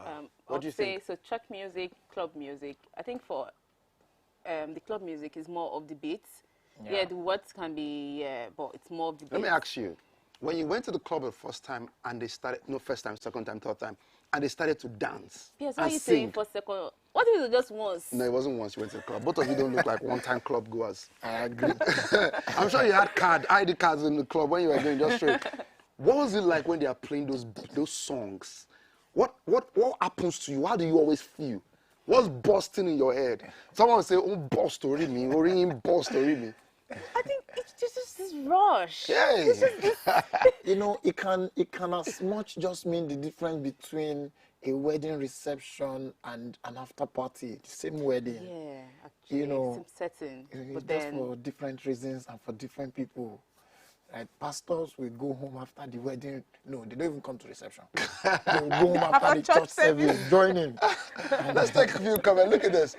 what do you think? So church music, club music. I think for the club music is more of the beats. Yeah, the words can be, but it's more of the beats. Let me ask you, when you went to the club the first time and they started, no, first time, second time, third time, and they started to dance. Yes, why are you saying first, second? What if it was just once? No, it wasn't once you went to the club. Both of you don't look like one-time club goers. I agree. I'm sure you had ID cards in the club when you were going just straight. What was it like when they are playing those songs? What happens to you? How do you always feel? What's busting in your head? Someone will say, "Oh, bust or me," or "Ring bust or me." I think it's just this rush. Yeah. It can as much just mean the difference between a wedding reception and an after party. The same wedding. Yeah, actually, same setting. But just for different reasons and for different people. Like pastors will go home after the wedding. No, they don't even come to reception. They will go home after the church service, join in. Let's take a few comments. Look at this.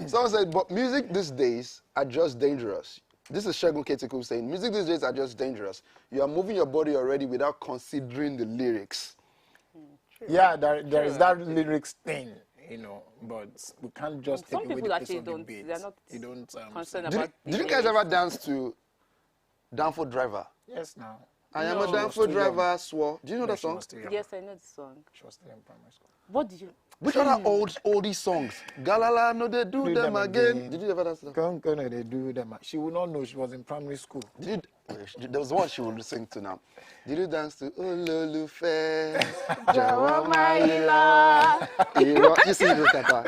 Someone said, but music these days are just dangerous. This is Shegun Ketiku saying, music these days are just dangerous. You are moving your body already without considering the lyrics. Yeah, there is that lyrics thing, but we can't just take away the pace of the beat. They're not concerned about Did you guys ever dance to Danford Driver? Yes, now. I am a Danford Driver, swore. Do you know that song? Yes, I know the song. She was still in primary school. What did you... Which other oldie songs? Galala, no, they do them again. Did you ever dance to them? They do them. She would not know. She was in primary school. There was one she would sing to now. Did you dance to Ololufe, Jawamayila? You see this, Papa.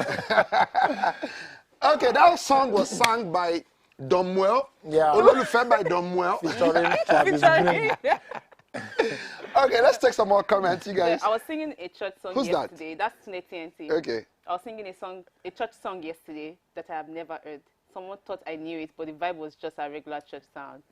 Okay, that song was sung by Domwell. Yeah. Ololufe by Domwell. Featuring Travis Green. Okay, let's take some more comments, you guys. I was singing a church song yesterday. That's Tune TNT. Okay. I was singing a church song yesterday that I have never heard. Someone thought I knew it, but the vibe was just a regular church sound.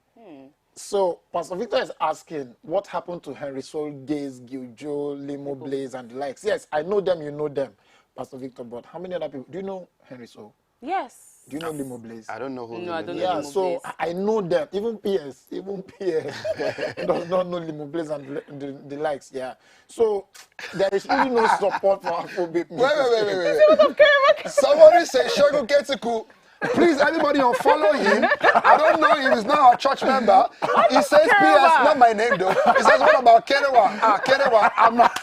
So, Pastor Victor is asking, what happened to Henry Soul, Gaze, Giljo, Limo, Blaze, and the likes? Yes, I know them, you know them, Pastor Victor, but how many other people? Do you know Henry Soul? Yes. Do you know Limo Blaze? I don't know who. No, I don't know Yeah, Limo so Blaze. I know them. Even PS does not know Limo Blaze and the likes. Yeah. So there is really no support for Afrobeat music. Wait. Somebody say Shogun Ketuku. Please, everybody unfollow him. I don't know if he's not our church member. He says PS, not my name though. He says, what about Kenewa? Kenewa, I'm not.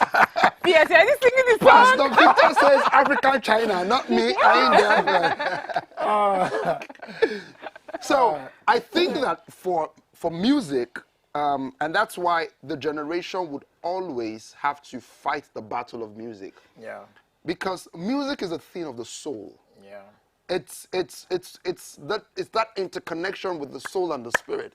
PS, are you singing this song? Pastor Victor says African China, not me. I ain't there. So I think that for music, and that's why the generation would always have to fight the battle of music. Yeah. Because music is a thing of the soul. Yeah. It's that interconnection with the soul and the spirit.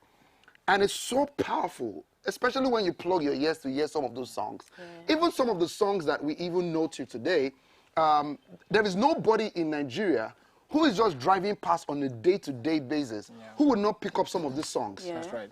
And it's so powerful, especially when you plug your ears to hear some of those songs. Yeah. Even some of the songs that we even know to today, there is nobody in Nigeria who is just driving past on a day-to-day basis who would not pick up some of these songs. Yeah. That's right.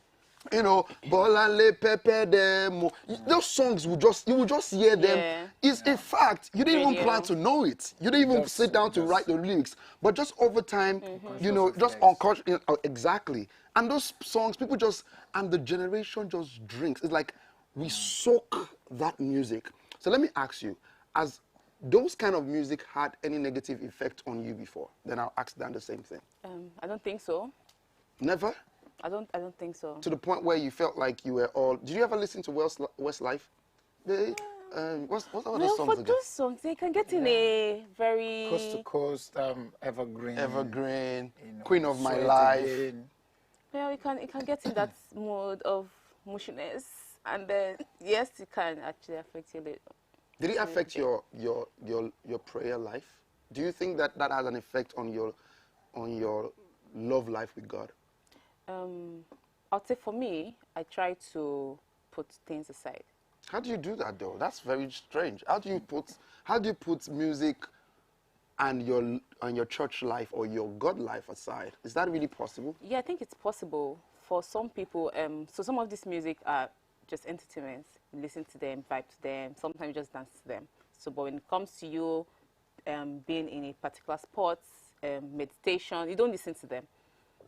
You know, Bolanle Pepe Demo. Those songs you will just hear them. Yeah. Is in fact, you didn't even Radio. plan to know it. You didn't even sit down to write the lyrics. But just over time, you know, just unconscious, exactly. And those songs, people just, and the generation just drinks. It's like we soak that music. So let me ask you, has those kind of music had any negative effect on you before? Then I'll ask Dan the same thing. I don't think so. Never? I don't think so. To the point where you felt like you were all... Did you ever listen to Westlife? What's what are the Well, songs for again? those songs, they can get in a very... Coast to Coast, Evergreen. Evergreen, you know, Queen of My Sweat Life. Again. Well, it can get in that mode of mushiness, and then yes, it can actually affect you a little. Did it affect your prayer life? Do you think that has an effect on your love life with God? I'll say for me, I try to put things aside. How do you do that though? That's very strange. How do you put music and your church life or your God life aside? Is that really possible? Yeah, I think it's possible for some people. So some of this music are just entertainment. You listen to them, vibe to them, sometimes you just dance to them. So, but when it comes to you being in a particular sport, meditation, you don't listen to them.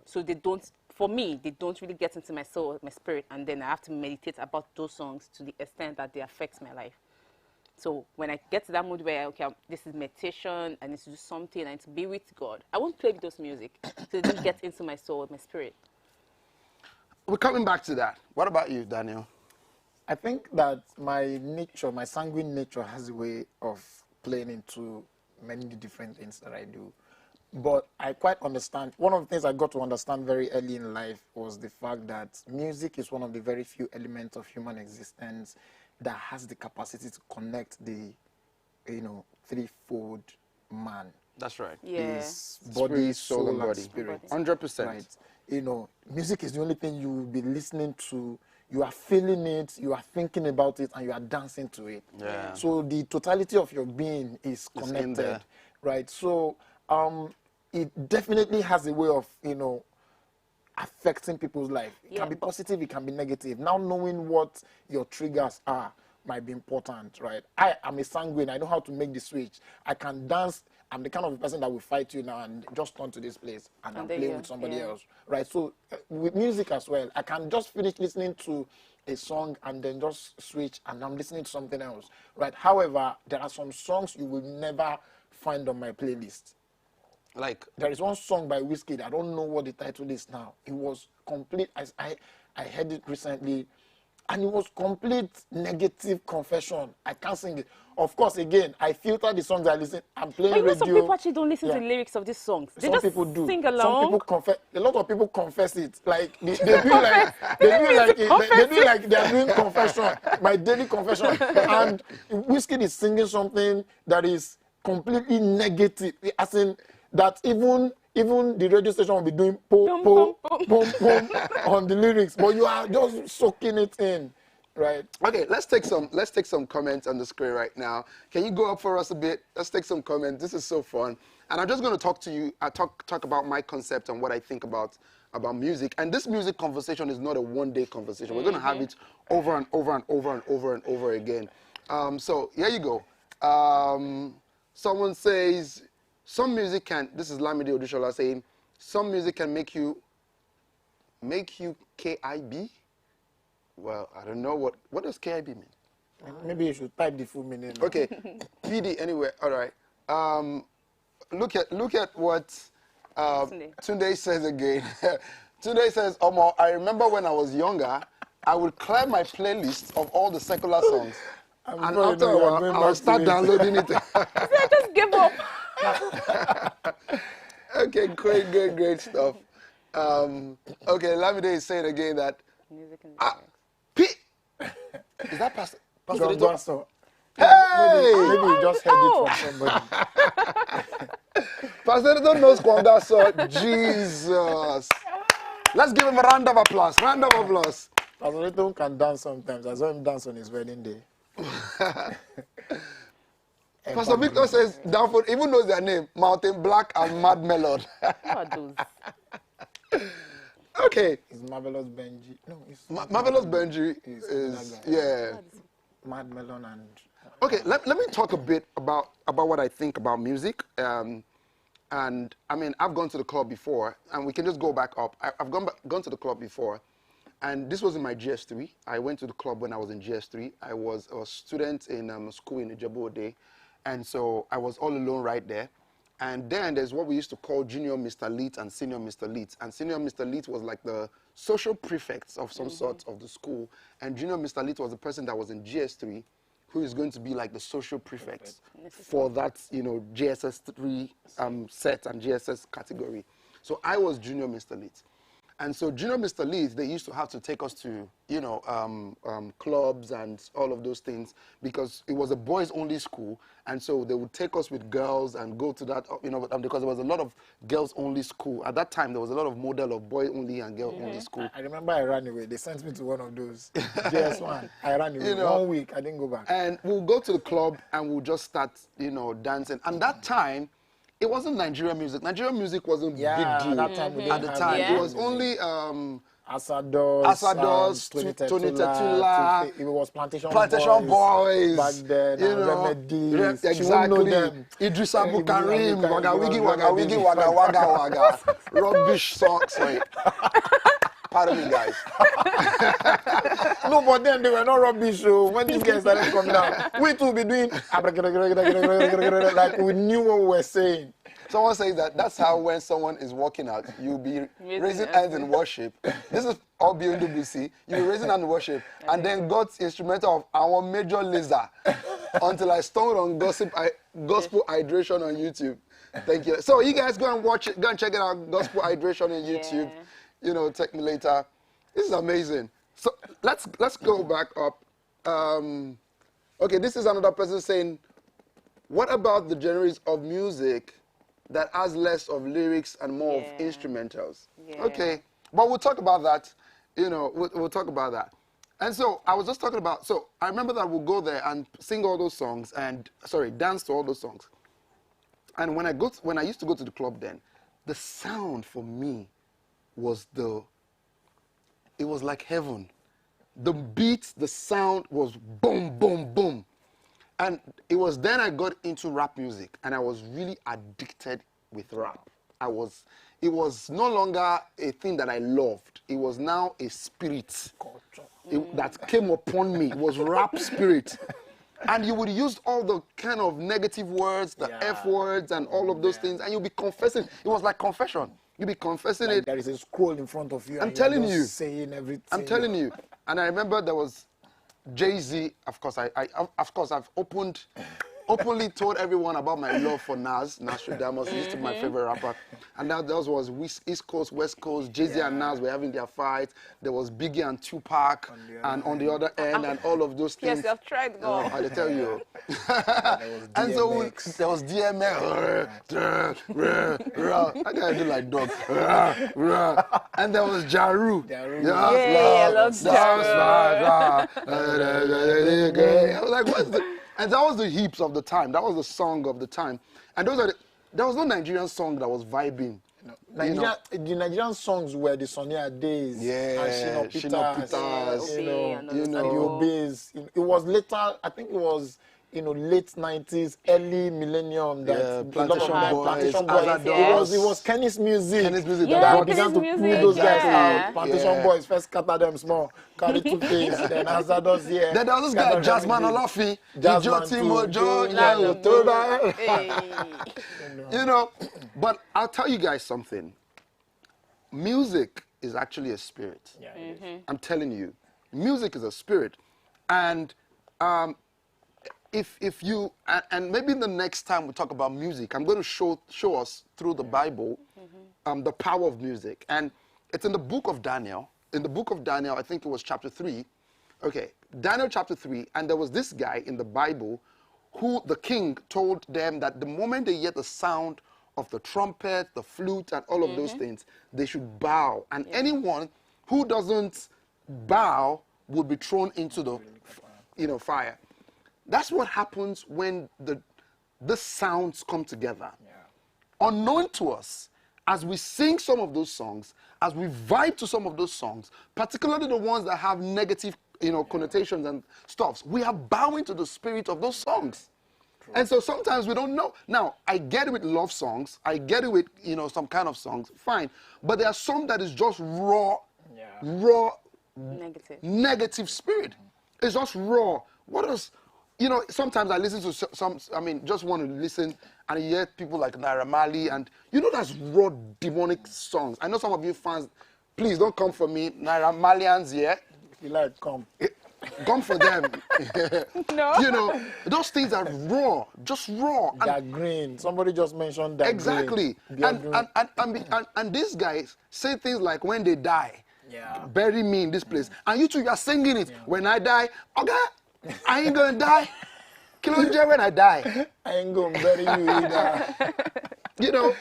So they don't, for me, they don't really get into my soul, my spirit, and then I have to meditate about those songs to the extent that they affect my life. So when I get to that mood where, okay, this is meditation, I need to do something, I need to be with God, I won't play those music, so it doesn't get into my soul, my spirit. We're coming back to that. What about you, Daniel? I think that my nature, my sanguine nature, has a way of playing into many different things that I do. But I quite understand. One of the things I got to understand very early in life was the fact that music is one of the very few elements of human existence that has the capacity to connect the, threefold man. That's right. Yeah. His body, soul, and body. spirit. 100%. Right. Music is the only thing you will be listening to. You are feeling it, you are thinking about it, and you are dancing to it. Yeah. So the totality of your being is connected, right? So it definitely has a way of, affecting people's life. It can be positive, it can be negative. Now knowing what your triggers are might be important, right? I am a sanguine. I know how to make the switch. I can dance. I'm the kind of person that will fight you now and just turn to this place and I'm playing with somebody else, right? So with music as well, I can just finish listening to a song and then just switch and I'm listening to something else, right? However, there are some songs you will never find on my playlist. Like? There is one song by Wizkid. I don't know what the title is now. It was complete. I heard it recently. And it was complete negative confession. I can't sing it. Of course, again, I filter the songs I listen. I'm playing radio. Some people actually don't listen to the lyrics of these songs. They Some just people do. sing along. Some people confess. A lot of people confess it. Like they do like they are doing confession, my daily confession. And Wizkid is singing something that is completely negative. As in that even the radio station will be doing po po pom pom on the lyrics, but you are just soaking it in, right? Okay, let's take some comments on the screen right now. Can you go up for us a bit? Let's take some comments. This is so fun, and I'm just going to talk to you. Talk about my concept and what I think about music. And this music conversation is not a one-day conversation. We're going to have it over and over and over and over and over again. So here you go. Someone says, some music can, this is Lamide Odushola saying, some music can make you KIB? Well, I don't know what does KIB mean? Maybe you should type the full meaning. Okay, PD anyway. All right. Look at what Tunde says again. Tunde says, Omo, I remember when I was younger, I would clear my playlist of all the secular songs, and after a while, I'll start downloading it. I just give up. Okay, great stuff. Okay, Lamide is saying again that Music and P. Is that Pastor? John Dawson. Hey! Maybe you just heard it from somebody. Pastor don't know Squanda, so Jesus. Let's give him a round of applause. Round of applause. Pastor Rito can dance sometimes. I saw him dance on his wedding day. Pastor Victor says, Downford even knows their name, Mountain Black and Mad Melon. Who are those? Okay. It's Marvelous Benji. No, it's Marvelous Benji is, yeah. Mad Melon and... Okay, let me talk a bit about what I think about music. And I mean, I've gone to the club before, and we can just go back up. I've gone to the club before, and this was in my GS3. I went to the club when I was in GS3. I was a student in a school in Ijebu-Ode, and so I was all alone right there. And then there's what we used to call Junior Mr. Leet and Senior Mr. Leet. And Senior Mr. Leet was like the social prefects of some sort of the school, and Junior Mr. Leet was the person that was in GS3, who is going to be like the social prefect for that, you know, GSS3 set and GSS category. So I was Junior Mr. Leet. And so Junior Mr. Leet, they used to have to take us to, you know, clubs and all of those things, because it was a boys-only school. And so they would take us with girls and go to that, you know, because there was a lot of girls-only school. At that time, there was a lot of model of boy-only and girl-only school. I remember I ran away. They sent me to one of those. JS1. I ran away. You know, 1 week. I didn't go back. And we'll go to the club and we'll just start, you know, dancing. And that time, it wasn't Nigerian music. Nigerian music wasn't big deal that time we didn't at the have time. Yeah. It was only Asados, Tony Tetula. It was Plantation Boys. Back then, you know, Remedies. exactly. Idris Abu Karim, Waga Wigi, Waga. Rubbish songs. Like, pardon me, guys. No, but then they were not rubbish. So when these guys started coming out, we too be doing like we knew what we were saying. Someone says that's how when someone is walking out, you'll be raising hands in worship. This is all beyond WC. You'll be raising hands in worship. And then God's instrumental of our major laser until I stumbled on gospel hydration on YouTube. Thank you. So you guys go and watch it. Go and check it out. Gospel hydration on YouTube. Yeah. You know, take me later. This is amazing. So let's go back up. Okay, this is another person saying, what about the genres of music that has less of lyrics and more of instrumentals? Yeah. Okay, but we'll talk about that. You know, we'll talk about that. And so I was just talking about, so I remember that we'll go there and sing all those songs and, dance to all those songs. And when I used to go to the club then, the sound for me was it was like heaven. The beat, the sound was boom, boom, boom. And it was then I got into rap music, and I was really addicted with rap. It was no longer a thing that I loved. It was now a spirit that came upon me. It was rap spirit. And you would use all the kind of negative words, the F words and all of those things, and you'll be confessing. It was like confession. You'll be confessing like it. There is a scroll in front of you. I'm telling you. Saying everything. I'm telling you. And I remember there was Jay-Z. Of course, I've openly told everyone about my love for Nas Nostradamus. He's still my favorite rapper. And that was East Coast, West Coast. Jay-Z and Nas were having their fight. There was Biggie and Tupac on the other end and all of those things. Yes, I've tried God. I tell you. And so there was DMX. I gotta do like dog. And there was Jaru. I love Jaru. I was like, what's the... And that was the hips of the time. That was the song of the time. And there was no Nigerian song that was vibing. The Nigerian songs were the Sonia days. Yeah, and Shina Peters. Peters. And the Obeys. It was later, I think it was late 90s, early millennium that Yeah, a lot of Plantation men- Boys, Plantation Azadon. Boys. It was Kenny's music. Kenny's music Yeah, that brought began to Kenny's pull music, those guys yeah. out. Plantation Yeah. Boys first scatter them small, carry 2 Face, then Azados here. Then there was this guy, scatter them Jasmine again. Olofi, Jazzman Ijo Timo, too. Joe, Land yeah, of Otoba. Hey. You know, but I'll tell you guys something. Music is actually a spirit. Yeah, it is. I'm telling you, music is a spirit, and if you and maybe the next time we talk about music, I'm going to show us through the Bible the power of music, and it's in the book of Daniel. In the book of Daniel, I think it was chapter 3. Okay, Daniel chapter 3, and there was this guy in the Bible who the king told them that the moment they hear the sound of the trumpet, the flute, and all of those things, they should bow. And anyone who doesn't bow would be thrown into the fire. That's what happens when the sounds come together. Unknown to us, as we sing some of those songs, as we vibe to some of those songs, particularly the ones that have negative connotations and stuffs, we are bowing to the spirit of those songs. And so sometimes we don't know. Now, I get it with love songs. I get it with, some kind of songs. Fine. But there are some that is just raw, negative spirit. It's just raw. What else? Sometimes I listen to just want to listen and you hear people like Naira Marley and, that's raw demonic songs. I know some of you fans, please don't come for me. Naira Marlians, yeah? If you like, come. Come for them. No. Those things are raw, just raw. They're green. Somebody just mentioned that. Exactly. And these guys say things like, when they die, bury me in this place. And you two, you are singing it. When I die, okay, I ain't going to die. Kill you when I die. I ain't going to bury you either.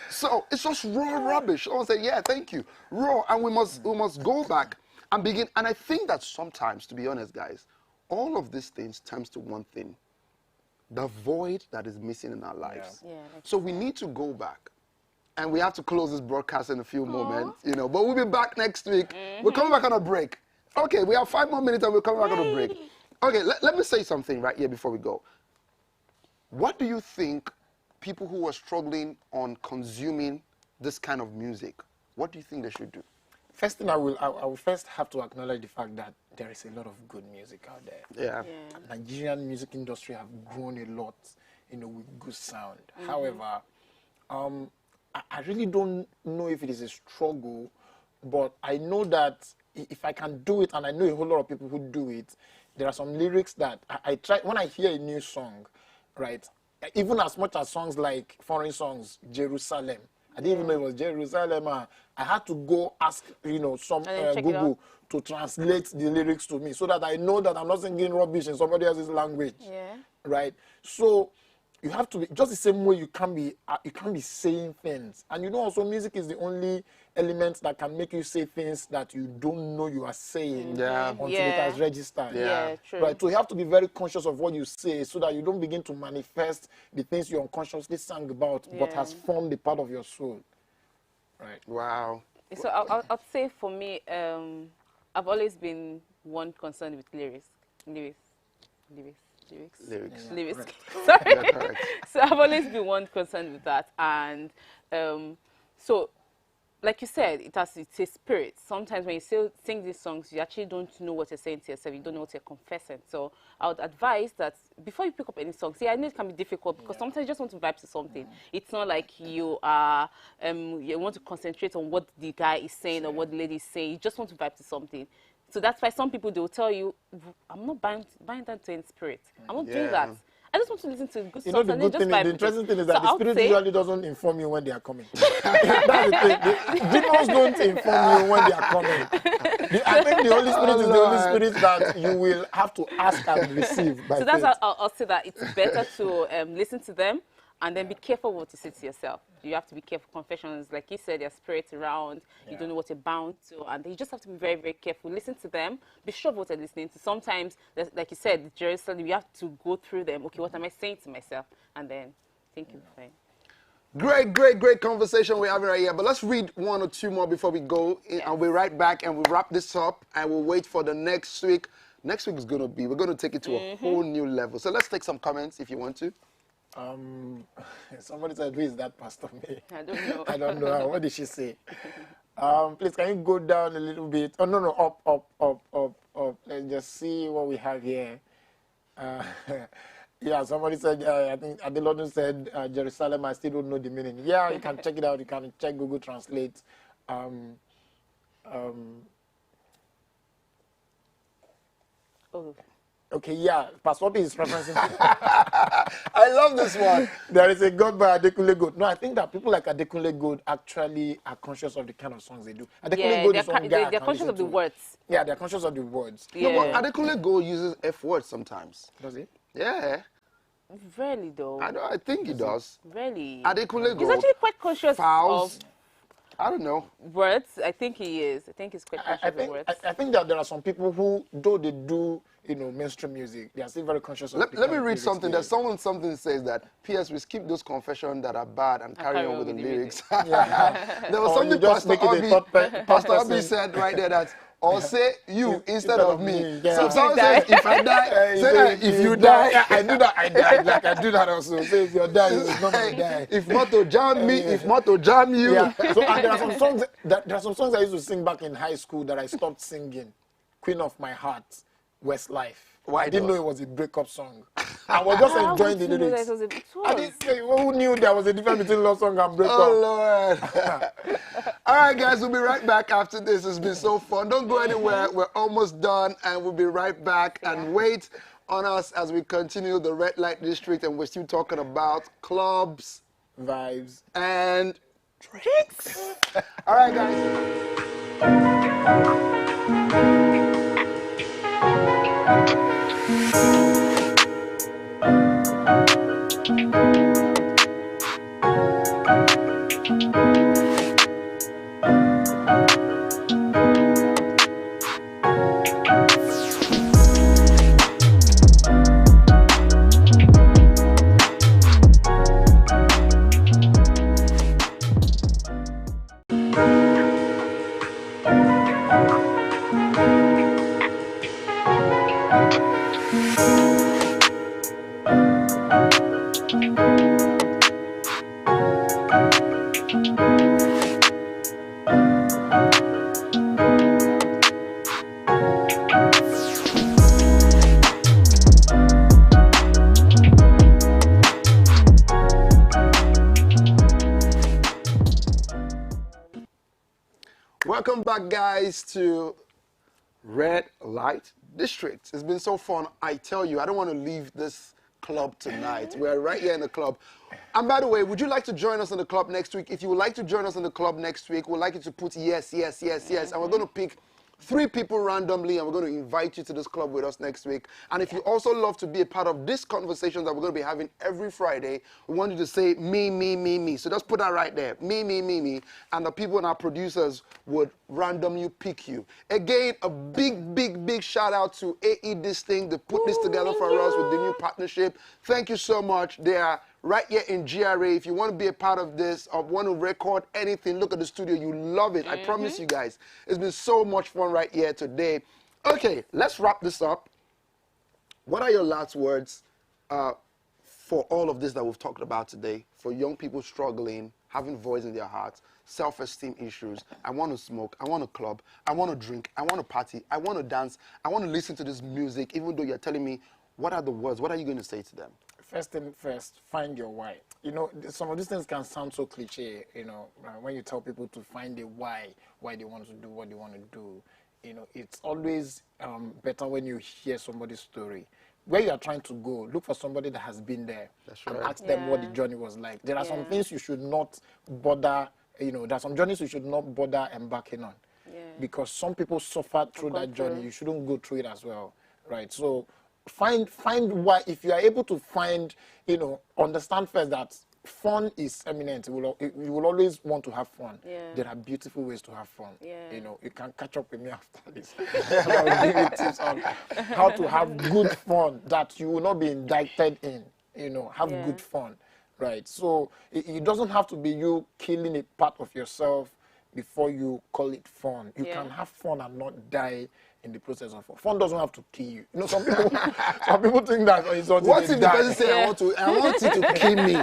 So it's just raw rubbish. Someone say, yeah, thank you. Raw. And we must go back and begin. And I think that sometimes, to be honest, guys, all of these things stems to one thing: the void that is missing in our lives. Yeah, so we need to go back. And we have to close this broadcast in a few moments, but we'll be back next week. We're coming back on a break. Okay, we have 5 more minutes and we're coming back on a break. Okay, let me say something right here before we go. What do you think people who are struggling on consuming this kind of music, what do you think they should do? First thing I will first have to acknowledge the fact that there is a lot of good music out there. Yeah. Nigerian music industry have grown a lot, with good sound. However, I really don't know if it is a struggle, but I know that if I can do it, and I know a whole lot of people who do it, there are some lyrics that I try, when I hear a new song, right, even as much as songs like foreign songs, Jerusalem, I didn't even know it was Jerusalem. I had to go ask, some Google to translate the lyrics to me so that I know that I'm not singing rubbish in somebody else's language. Yeah. Right? So you have to be just the same way you can't be saying things. And also music is the only element that can make you say things that you don't know you are saying until it has registered. Yeah, true. Right. So you have to be very conscious of what you say so that you don't begin to manifest the things you unconsciously sang about but has formed a part of your soul. Right. Wow. So I'll say for me, I've always been one concerned with lyrics. Sorry. Yeah, correct. So I've always been one concerned with that, and so, like you said, it's a spirit. Sometimes when you sing these songs, you actually don't know what you're saying to yourself. You don't know what you're confessing. So I would advise that before you pick up any songs, I know it can be difficult because sometimes you just want to vibe to something. It's not like you want to concentrate on what the guy is saying or what the lady is saying. You just want to vibe to something. So that's why some people, they will tell you, I'm not buying that to in spirit. I'm not doing that. I just want to listen to good songs. The good thing, the interesting thing is that the spirit usually doesn't inform you when they are coming. That's the thing. The demons don't inform you when they are coming. I think the Holy Spirit is the Holy Spirit that you will have to ask and receive. So that's how I'll say that it's better to listen to them and then be careful what you say to yourself. You have to be careful. Confessions, like you said, there's spirits around. You don't know what you're bound to. And you just have to be very, very careful. Listen to them. Be sure of what you're listening to. Sometimes, like you said, Jerusalem, you have to go through them. Okay, what am I saying to myself? And then think you'll be fine. Great conversation we're having right here. But let's read one or two more before we go. And we'll be right back and we'll wrap this up. And we'll wait for the next week Next week is going to be, we're going to take it to a whole new level. So let's take some comments if you want to. Somebody said, who is that Pastor May? I don't know. I don't know. What did she say? Please, can you go down a little bit? Oh, no, up. Let's just see what we have here. Yeah, somebody said, I think Adelodun said, Jerusalem, I still don't know the meaning. Yeah, you can check it out. You can check Google Translate. Oh. Okay, yeah, Pastor Obi is referencing. I love this one. There is a God by Adekunle Gold. No, I think that people like Adekunle Gold actually are conscious of the kind of songs they do. Adekunle Gold is one guy they're conscious of the words. Yeah, they're conscious of the words. Yeah. No, but Adekunle Gold uses F words sometimes. Does he? Yeah, Really, though. I think he does. Really. Adekunle Gold. He's actually quite conscious fouls. of I don't know. words. I think he is. I think he's quite conscious of words. I think that there are some people who, though they do, mainstream music, they are still very conscious of Let me read something. There's something says that, P.S. we skip those confessions that are bad and carry on with the lyrics. There was something Pastor Obi said right there that, or say you instead of me. Yeah. So someone says, if I die, say that if you die. Yeah, I do that. I do that also. Say if you die, it's not me die. If motto jam me, if motto jam you. Yeah. So and there are some songs. There are some songs I used to sing back in high school that I stopped singing. Queen of My Heart, Westlife. Why I didn't though? know it was a breakup song. I was just enjoying the lyrics. I didn't say, who knew there was a difference between love song and breakup? Oh, Lord. All right, guys, we'll be right back after this. It's been so fun. Don't go anywhere. We're almost done, and we'll be right back. And wait on us as we continue the Red Light District, and we're still talking about clubs, Vibes. and drinks. All right, guys. Welcome back, guys, to Red Light District. It's been so fun. I tell you, I don't want to leave this club tonight. We're right here in the club. And by the way, would you like to join us in the club next week? If you would like to join us in the club next week, we'd like you to put yes. And we're going to pick 3 people randomly, and we're going to invite you to this club with us next week. And if you also love to be a part of this conversation that we're going to be having every Friday, we want you to say me. So just put that right there, me. And the people and our producers would randomly pick you. Again, a big shout out to AE This Thing. They put this together for us with the new partnership. Thank you so much. They are right here in GRA. If you want to be a part of this, or want to record anything, look at the studio. You love it. I promise you guys. It's been so much fun right here today. Okay, let's wrap this up. What are your last words for all of this that we've talked about today? For young people struggling, having voice in their hearts, self-esteem issues. I want to smoke. I want to club. I want to drink. I want to party. I want to dance. I want to listen to this music, even though you're telling me, what are the words? What are you going to say to them? First thing first, find your why. Some of these things can sound so cliche, when you tell people to find a why they want to do what they want to do. It's always better when you hear somebody's story. Where you are trying to go, look for somebody that has been there. That's and right. ask them what the journey was like. There are some things you should not bother, there are some journeys you should not bother embarking on. Yeah. Because some people suffered through that journey. You shouldn't go through it as well, right? So find why. If you are able to find, understand first that fun is eminent. You will always want to have fun. Yeah. There are beautiful ways to have fun. Yeah. You can catch up with me after this. I will give you tips on how to have good fun that you will not be indicted in. Have good fun, right? So it doesn't have to be you killing a part of yourself before you call it fun. You can have fun and not die, in the process of fun. Fun doesn't have to kill you. You know, some people think that it's not. What if the person say, I want you to kill me?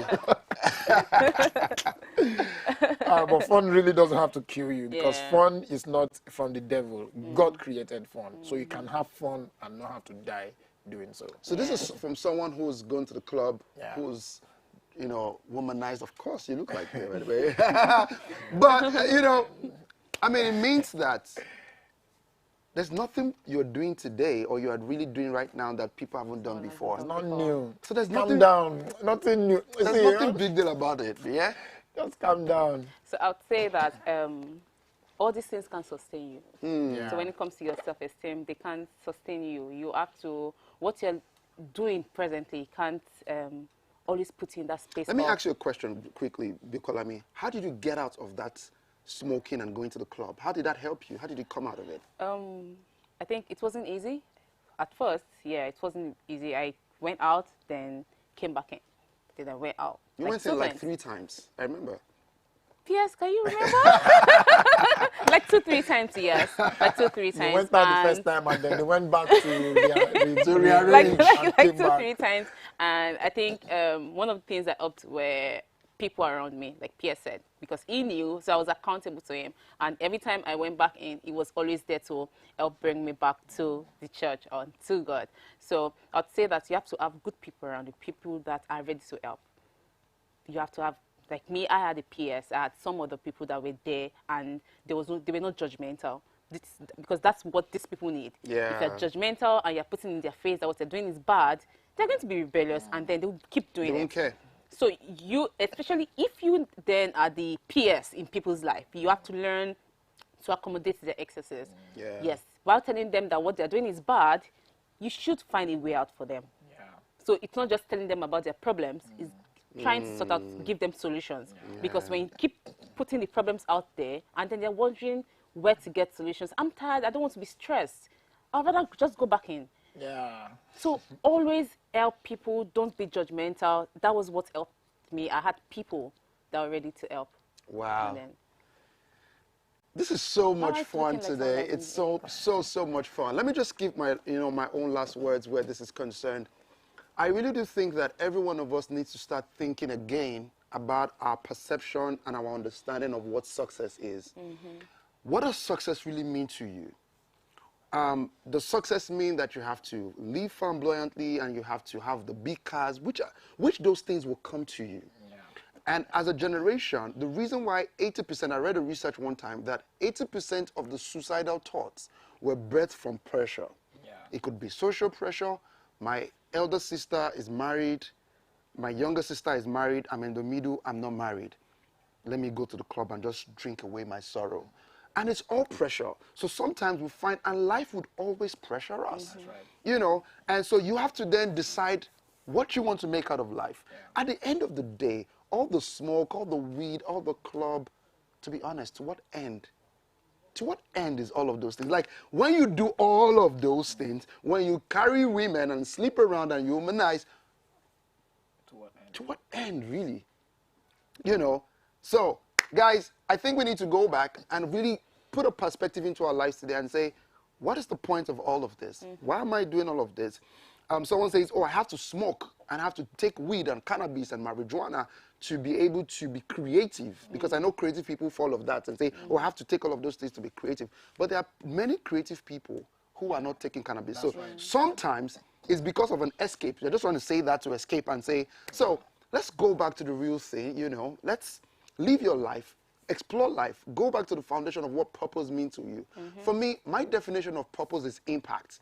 But fun really doesn't have to kill you, because Yeah. fun is not from the devil. God created fun, so you can have fun and not have to die doing so. So this is from someone who's gone to the club, Yeah. who's, you know, womanized. Of course, you look like me, by the way. But, you know, I mean, it means that there's nothing you're doing today or you are really doing right now that people haven't done before. It's not new. So there's Calm nothing, down. Nothing new. there's See, nothing big deal about it, yeah? Just calm down. So I would say that all these things can sustain you. Yeah. So when it comes to your self-esteem, they can't sustain you. You have to, what you're doing presently can't always put you in that space. Let me of- ask you a question quickly, because I mean, how did you get out of that smoking and going to the club? How did that help you? How did you come out of it? I think it wasn't easy. At first, yeah, it wasn't easy. I went out, then came back in. Then I went out. You went in two like times. 3 times, I remember. Yes, can you remember? Like 2-3 times, yes. Like 2-3 times. They went out the and- first time and then they went back to rearrange. and like came 2-3 back. times. And I think one of the things that helped were people around me, like Pierre said, because he knew, so I was accountable to him. And every time I went back in, he was always there to help bring me back to the church or to God. So I'd say that you have to have good people around you, people that are ready to help. You have to have, like me, I had a PS, I had some other people that were there, and they were not judgmental. Because that's what these people need. Yeah. If you're judgmental and you're putting in their face that what they're doing is bad, they're going to be rebellious, and then they'll keep doing They it. don't care. So you, especially if you then are the PS in people's life, you have to learn to accommodate their excesses. Yeah. Yes. While telling them that what they're doing is bad, you should find a way out for them. Yeah. So it's not just telling them about their problems, it's trying to sort out, give them solutions. Because when you keep putting the problems out there and then they're wondering where to get solutions, I'm tired, I don't want to be stressed. I'd rather just go back in. Yeah. So always help people, don't be judgmental. That was what helped me. I had people that were ready to help. Wow. And then, This is so much it's fun looking like today. something It's so much fun. Let me just give my my own last words where this is concerned. I really do think that every one of us needs to start thinking again about our perception and our understanding of what success is. What does success really mean to you? Does success mean that you have to live flamboyantly and you have to have the big cars? Which those things will come to you? And as a generation, the reason why 80%, I read a research one time that 80% of the suicidal thoughts were birthed from pressure. Yeah. It could be social pressure. My elder sister is married. My younger sister is married. I'm in the middle. I'm not married. Let me go to the club and just drink away my sorrow. And it's all pressure. So sometimes we find, and life would always pressure us. That's right. You know, and so you have to then decide what you want to make out of life. Yeah. At the end of the day, all the smoke, all the weed, all the club, to be honest, to what end? To what end is all of those things? Like, when you do all of those things, when you carry women and sleep around and you humanize, To what end? to what end, really? You know? So, guys, I think we need to go back and really put a perspective into our lives today and say, what is the point of all of this? Why am I doing all of this? Someone says, oh, I have to smoke and I have to take weed and cannabis and marijuana to be able to be creative. Because I know creative people fall of that and say, oh, I have to take all of those things to be creative. But there are many creative people who are not taking cannabis. So sometimes it's because of an escape. They just want to say that to escape and say, so let's go back to the real thing, you know. Let's live your life, explore life, go back to the foundation of what purpose means to you. For me, my definition of purpose is impact.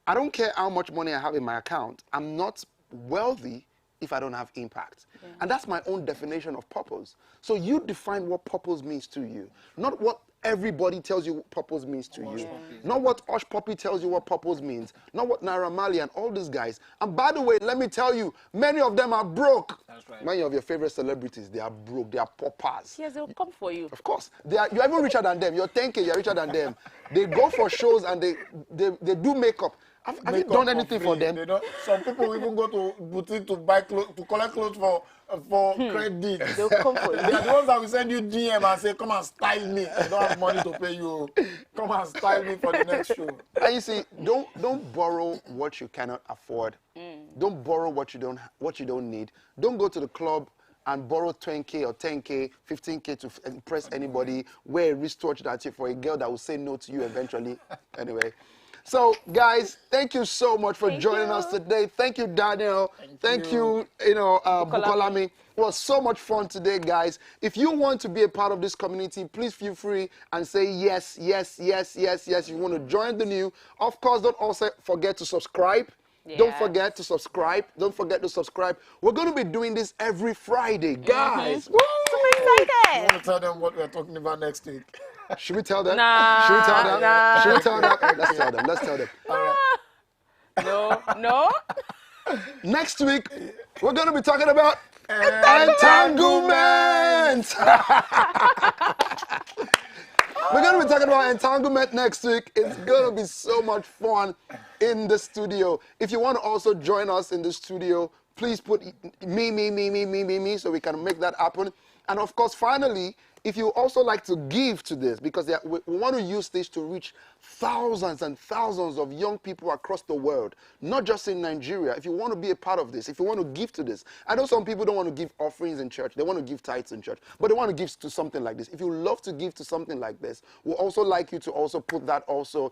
I don't care how much money I have in my account. I'm not wealthy if I don't have impact. And that's my own definition of purpose. So you define what purpose means to you, not what everybody tells you what purpose means to you. Not what Osh Poppy tells you what purpose means. Not what Naira Marley and all these guys. And by the way, let me tell you, many of them are broke. That's right. Many of your favorite celebrities, they are broke. They are paupers. yes, they'll come for you. Of course. You're even richer than them. You're 10K, you're richer than them. They go for shows and they do makeup. Have you done anything for them? They don't, some people even go to boutique to buy clothes, to collect clothes for credit. They'll come for They you. are the ones that will send you DM and say, come and style me. I don't have money to pay you. Come and style me for the next show. And you see, don't borrow what you cannot afford. Don't borrow what you don't need. Don't go to the club and borrow 20K or 10K, 15K to impress anybody. Wear a wristwatch that's for a girl that will say no to you eventually. Anyway. So, guys, thank you so much for joining us today. Thank you, Daniel. Thank you, Bukolami. It was so much fun today, guys. If you want to be a part of this community, please feel free and say yes, yes, yes, yes, yes. If you want to join the new. Of course, don't also forget to subscribe. Yes. Don't forget to subscribe. Don't forget to subscribe. We're going to be doing this every Friday, guys. Woo! I'm You excited. want to tell them what we're talking about next week? Should we tell them? Nah, Should we tell them? nah. Should we tell them? Let's tell them. Let's tell them. All right. No. Next week, we're going to be talking about entanglement. We're going to be talking about entanglement next week. It's going to be so much fun in the studio. If you want to also join us in the studio, please put me, so we can make that happen. And of course, finally, if you also like to give to this, because we want to use this to reach thousands and thousands of young people across the world, not just in Nigeria. If you want to be a part of this, if you want to give to this, I know some people don't want to give offerings in church. They want to give tithes in church, but they want to give to something like this. If you love to give to something like this, we'll also like you to also put that also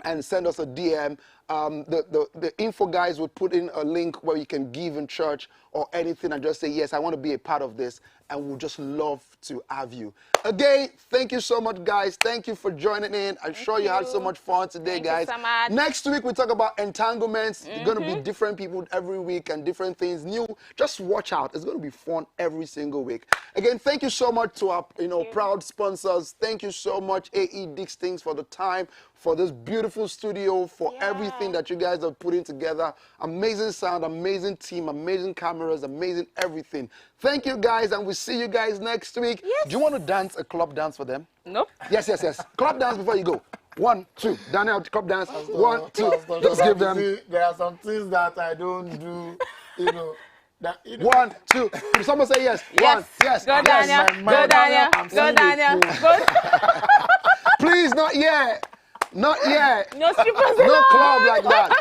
and send us a DM. The info guys would put in a link where you can give in church or anything and just say, yes, I want to be a part of this, and we'll just love to have you. Again, thank you so much, guys. Thank you for joining in. I'm sure you had so much fun today, Thank you guys. so much. Next week, we talk about entanglements. It's going to be different people every week and different things new. Just watch out. It's going to be fun every single week. Again, thank you so much to our proud sponsors. Thank you so much, AE Dix Things, for the time, for this beautiful studio, for everything that you guys are putting together. Amazing sound, amazing team, amazing cameras, amazing everything. Thank you, guys, and we'll see you guys next week. Yes. Do you want to dance a club dance for them? Nope. Yes. Club dance before you go. 1, 2. Daniel, club dance. Pastor, 1, 2. Pastor, Just give them. see, there are some things that I don't do, That, 1, 2. Someone say yes. Yes. 1, yes. Go, yes. Daniel. my Go, mind, Daniel. I'm Go, seeing Daniel. it. Go. Please, not yet. Not yet. No strippers No allowed. club like that.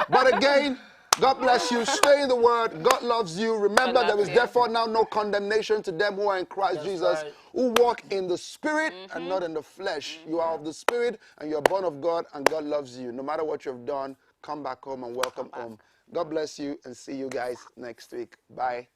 But again, God bless you. Stay in the word. God loves you. Remember, God there loves is you. therefore now no condemnation to them who are in Christ Jesus, right. who walk in the Spirit and not in the flesh. You are of the Spirit and you are born of God, and God loves you. No matter what you've done, come back home and welcome home. God bless you, and see you guys next week. Bye.